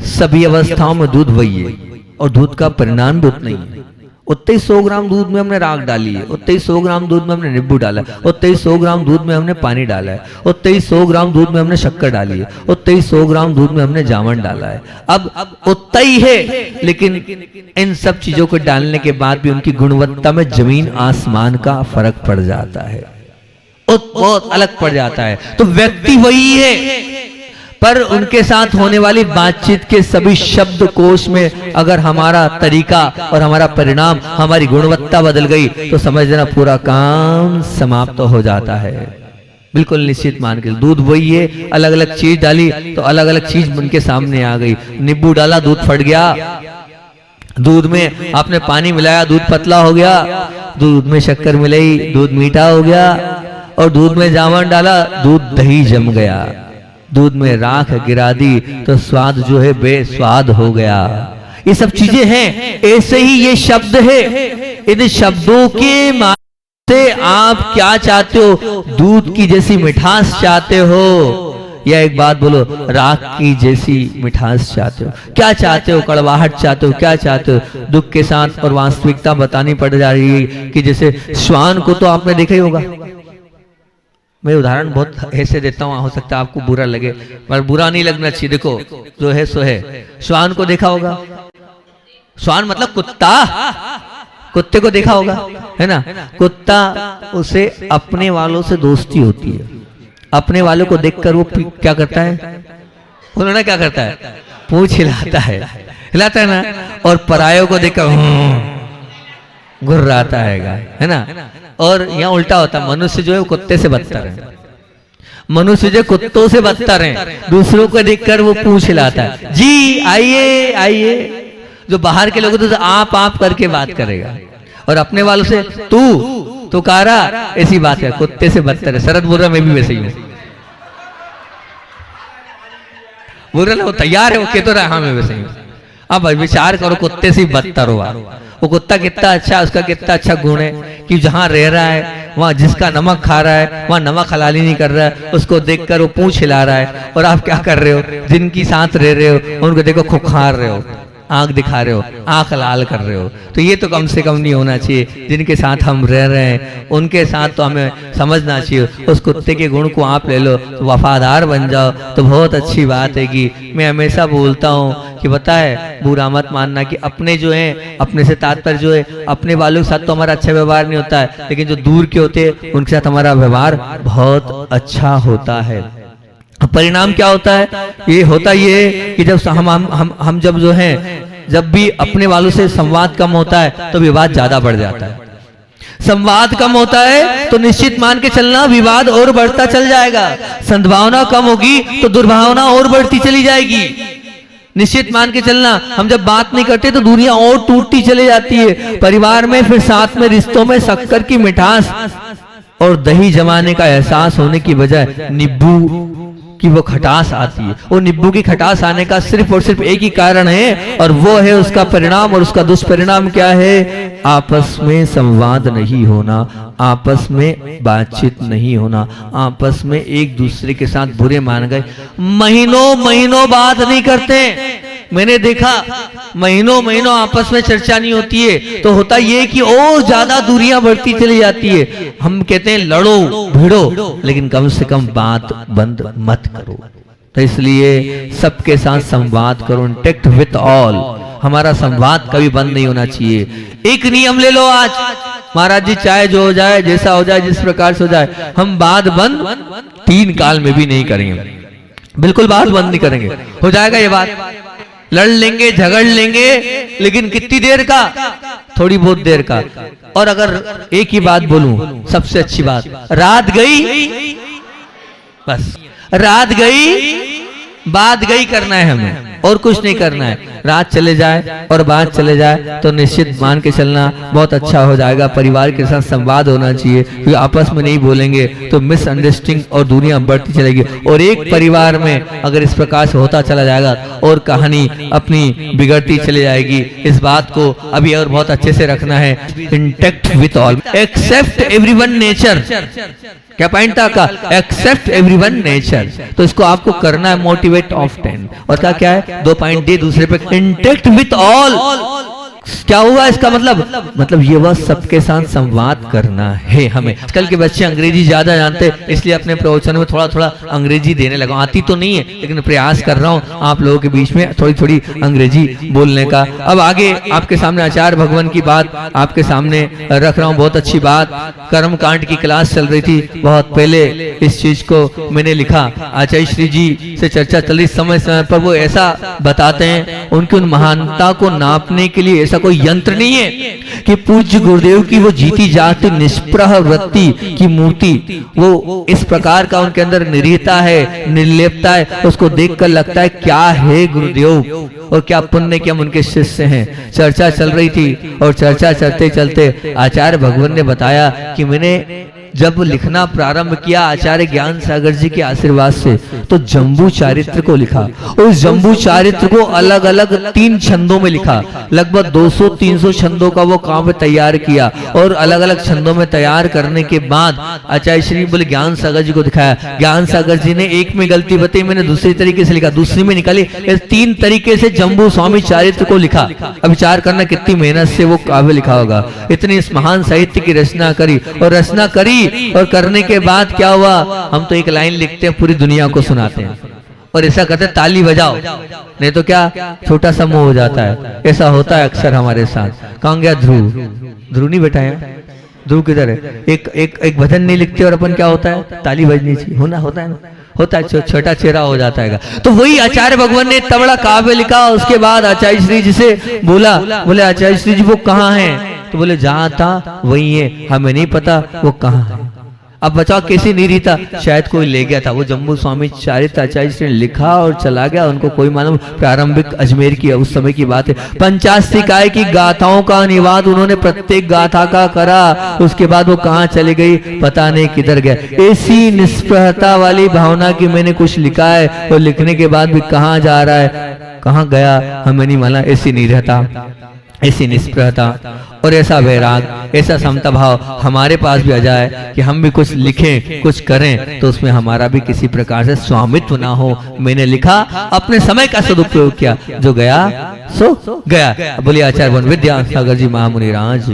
सभी अवस्थाओं में दूध वही है और दूध का परिणाम भी उतना ही है। उतने ही 100 ग्राम दूध में हमने राख डाली है, उतने ही 100 ग्राम दूध में हमने नींबू डाला है, उतने ही 100 ग्राम दूध में हमने पानी डाला है, उतने ही 100 ग्राम दूध में हमने शक्कर डाली है, उतने ही 100 ग्राम दूध में हमने जामुन डाला है। अब उतना ही है, लेकिन इन सब चीजों को डालने के बाद भी उनकी गुणवत्ता में जमीन आसमान का फर्क पड़ जाता है, बहुत अलग पड़ जाता है। तो व्यक्ति वही है, पर उनके साथ होने वाली बातचीत के सभी शब्दकोश में अगर हमारा तरीका और हमारा परिणाम, हमारी गुणवत्ता बदल गई तो समझ लेना पूरा काम समाप्त हो जाता है। बिल्कुल निश्चित मान के, दूध वही है, अलग अलग चीज डाली तो अलग अलग चीज उनके सामने आ गई। नींबू डाला, दूध फट गया, दूध में आपने पानी मिलाया, दूध पतला हो गया, दूध में शक्कर मिलाई, दूध मीठा हो गया, और दूध में जामुन डाला, दूध दही जम गया। दूध में राख गिरा दी तो स्वाद जो है बेस्वाद हो गया। ये सब चीजें हैं, ऐसे ही ये शब्द है। इन शब्दों के माध्यम से आप क्या चाहते हो? दूध की जैसी मिठास चाहते हो या एक बात बोलो, राख की जैसी मिठास चाहते हो? क्या चाहते हो? कड़वाहट चाहते हो? क्या चाहते हो? दुख के साथ और वास्तविकता बतानी पड़ जा रही है कि जैसे श्वान को तो आपने देखा ही होगा। मैं उदाहरण बहुत ऐसे देता हूँ, हो सकता है आपको बुरा लगे, पर बुरा नहीं लगना चाहिए। देखो जो है सो है। श्वान को देखा होगा, श्वान मतलब कुत्ता, कुत्ते को देखा होगा, है ना? कुत्ता, उसे अपने वालों से दोस्ती होती है। अपने वालों को देखकर वो क्या करता है? उन्होंने क्या करता है? पूंछ हिलाता है ना, और परायों को देखकर घुर्राता है ना। और यहाँ उल्टा होता है, मनुष्य जो है कुत्ते से बदतर है, मनुष्य जो कुत्तों से बदतर है। दूसरों को देखकर वो पूंछ हिलाता है, जी आइए आइए। जो बाहर के लोग तो आप करके बात करेगा, और अपने वालों से तू कारा, ऐसी बात है। कुत्ते से बदतर है। शरद बोल रहा मैं भी वैसे ही हूँ, बोल रहा वो तैयार है, वो कह तो रहा हाँ मैं वैसे ही हूँ। अब विचार करो, कुत्ते से बदतर हुआ। वो कुत्ता कितना अच्छा, उसका कितना अच्छा गुण है कि जहां रह रहा है, वहां जिसका नमक खा रहा है, वहां नमक हलाली नहीं कर रहा है, उसको देखकर वो पूंछ हिला रहा है। और आप क्या कर रहे हो? जिनकी साथ रह रहे हो उनको देखो खुखार रहे हो, आंख दिखा रहे हो, आंख लाल कर रहे हो। तो ये तो कम से कम नहीं होना चाहिए। जिनके साथ हम रह रहे हैं उनके साथ तो हमें समझना चाहिए। उस कुत्ते के गुण को आप ले लो, तो वफादार बन जाओ, तो बहुत अच्छी बात है। कि मैं हमेशा बोलता हूँ कि पता है, बुरा मत मानना कि अपने जो है, अपने से तात्पर्य जो है, अपने वालों के साथ तो हमारा अच्छा व्यवहार नहीं होता है, लेकिन जो दूर के होते हैं उनके साथ हमारा व्यवहार बहुत अच्छा होता है। परिणाम क्या होता है? ये होता ये कि जब हम जब जो है जब भी अपने वालों से संवाद कम होता है तो विवाद ज्यादा बढ़ जाता है। संवाद कम होता है तो निश्चित मान के चलना विवाद और बढ़ता चल जाएगा। सद्भावना कम होगी तो दुर्भावना और बढ़ती चली जाएगी। निश्चित मान के चलना, हम जब बात नहीं करते तो दुनिया और टूटती चली जाती है। परिवार में फिर साथ में रिश्तों में शक्कर की मिठास और दही जमाने का एहसास होने की बजाय नींबू की वो खटास आती है। वो नींबू की खटास आने का सिर्फ और सिर्फ एक ही कारण है, और वो है उसका परिणाम। और उसका दुष्परिणाम क्या है? आपस में संवाद नहीं होना, आपस में बातचीत नहीं होना, आपस में एक दूसरे के साथ बुरे मान गए, महीनों महीनों बात नहीं करते। मैंने देखा महीनों महीनों आपस में चर्चा नहीं होती है, तो होता ये कि और ज्यादा दूरियां बढ़ती चली जाती है। हम कहते हैं लड़ो भिड़ो, लेकिन कम से कम बात बंद मत करो। तो इसलिए सबके साथ संवाद करो, इंटैक्ट विथ ऑल। हमारा संवाद कभी बंद नहीं होना चाहिए। एक नियम ले लो आज, महाराज जी चाहे जो हो जाए, जैसा हो जाए, जिस प्रकार से हो जाए, हम बात बंद 3 काल में भी नहीं करेंगे। बिल्कुल बात बंद नहीं करेंगे। हो जाएगा ये बात, लड़ लेंगे झगड़ लेंगे, लेकिन कितनी देर का? थोड़ी बहुत देर का। और अगर एक ही बात बोलूं, सबसे अच्छी बात, रात गई बस, रात गई बात गई करना है हमें, और कुछ नहीं करना है। रात चले जाए और बात चले जाए तो निश्चित मान के चलना बहुत अच्छा हो जाएगा। परिवार के साथ संवाद होना चाहिए, क्योंकि आपस में नहीं बोलेंगे तो मिसअंडरस्टैंडिंग और दुनिया बढ़ती चलेगी। और एक परिवार में अगर इस प्रकार से होता चला जाएगा और कहानी अपनी बिगड़ती चली जाएगी। इस बात को अभी और बहुत अच्छे से रखना है। Intact with all, accept everyone nature. क्या पॉइंट था का? Accept everyone nature. तो इसको आपको करना है मोटिवेट ऑफ 10। और क्या है? 2 पॉइंट दे दूसरे पे, इंटैक्ट विथ ऑल। क्या हुआ इसका मतलब ये वह सबके साथ संवाद करना है हमें। आजकल के बच्चे अंग्रेजी ज्यादा जानते हैं, इसलिए अपने प्रवचन में थोड़ा थोड़ा अंग्रेजी देने लगा। आती तो नहीं है, लेकिन प्रयास कर रहा हूँ आप लोगों के बीच में थोड़ी थोड़ी अंग्रेजी बोलने का। अब आगे आपके सामने आचार्य भगवान की बात आपके सामने रख रहा हूँ। बहुत अच्छी बात, कर्म कांड की क्लास चल रही थी बहुत पहले, इस चीज को मैंने लिखा। आचार्य श्री जी से चर्चा चल रही, समय समय पर वो ऐसा बताते हैं, उनकी उन महानता को नापने के लिए ऐसा कोई यंत्र नहीं है कि पूज्य गुरुदेव की वो जीती जाती निष्प्रह वृत्ति की मूर्ति, वो इस प्रकार का उनके अंदर निरीहता है, निर्लेपता है, उसको देखकर लगता है क्या है गुरुदेव और क्या पुण्य के हम उनके शिष्य हैं। चर्चा चल रही थी और चर्चा चलते चलते आचार्य भगवान ने बताया कि मैंने जब लिखना प्रारंभ किया आचार्य ज्ञान सागर जी के आशीर्वाद से, तो जम्बू चारित्र को लिखा। और जम्बू चारित्र को अलग अलग 3 छंदों में लिखा। लगभग 200-300 छंदों का वो काव्य तैयार किया, और अलग अलग छंदों में तैयार करने के बाद आचार्य श्री बोले ज्ञान सागर जी को दिखाया। ज्ञान सागर जी ने एक में गलती बताई, मैंने दूसरी तरीके से लिखा, दूसरी में निकाली। 3 तरीके से जम्बू स्वामी चारित्र को लिखा। अब विचार करना कितनी मेहनत से वो काव्य लिखा होगा। इतनी इस महान साहित्य की रचना करी, और रचना करी और करने के बाद क्या हुआ? हम तो एक लाइन लिखते हैं, पूरी दुनिया को सुनाते हैं, और ऐसा कहते हैं ताली बजाओ, नहीं तो क्या छोटा सा मुंह हो जाता है। ऐसा होता है अक्सर हमारे साथ। कहाँ गया ध्रुव? ध्रुव नहीं बैठा है? ध्रुव किधर है? एक भजन नहीं लिखते और अपन क्या होता है? ताली बजनी चाहिए, होता है ना, होता है, छोटा चेहरा हो जाता है। तो वही आचार्य भगवान ने इतना बड़ा काव्य लिखा। उसके बाद आचार्य श्री जी से बोले आचार्य श्री जी वो कहाँ हैं? तो बोले जहां था वही है, हमें नहीं पता वो कहाँ है। अब बचाओ कैसी नहीं रही था, शायद कोई ले गया था। वो जम्बू स्वामी चारित्र आचार्य ने लिखा और चला गया, उनको कोई मालूम। प्रारंभिक अजमेर की उस समय की बात है। 50 निकाय की गाथाओं का अनुवाद उन्होंने प्रत्येक गाथा का करा। उसके बाद वो कहाँ चले गई पता नहीं, किधर गए। ऐसी निष्प्रहता वाली भावना की मैंने कुछ लिखा है, और लिखने के बाद भी कहाँ जा रहा है, कहाँ गया, हमें नहीं मालूम। ऐसी नहीं रहता, ऐसी निष्प्रहता और ऐसा वैराग, ऐसा समता भाव हमारे पास भी आ जाए कि हम भी कुछ लिखें, कुछ करें, तो उसमें हमारा भी किसी प्रकार से स्वामित्व ना हो। मैंने लिखा, अपने समय का सदुपयोग किया, जो गया सो गया। बोलिए आचार्य विद्या सागर जी महामुनि राज।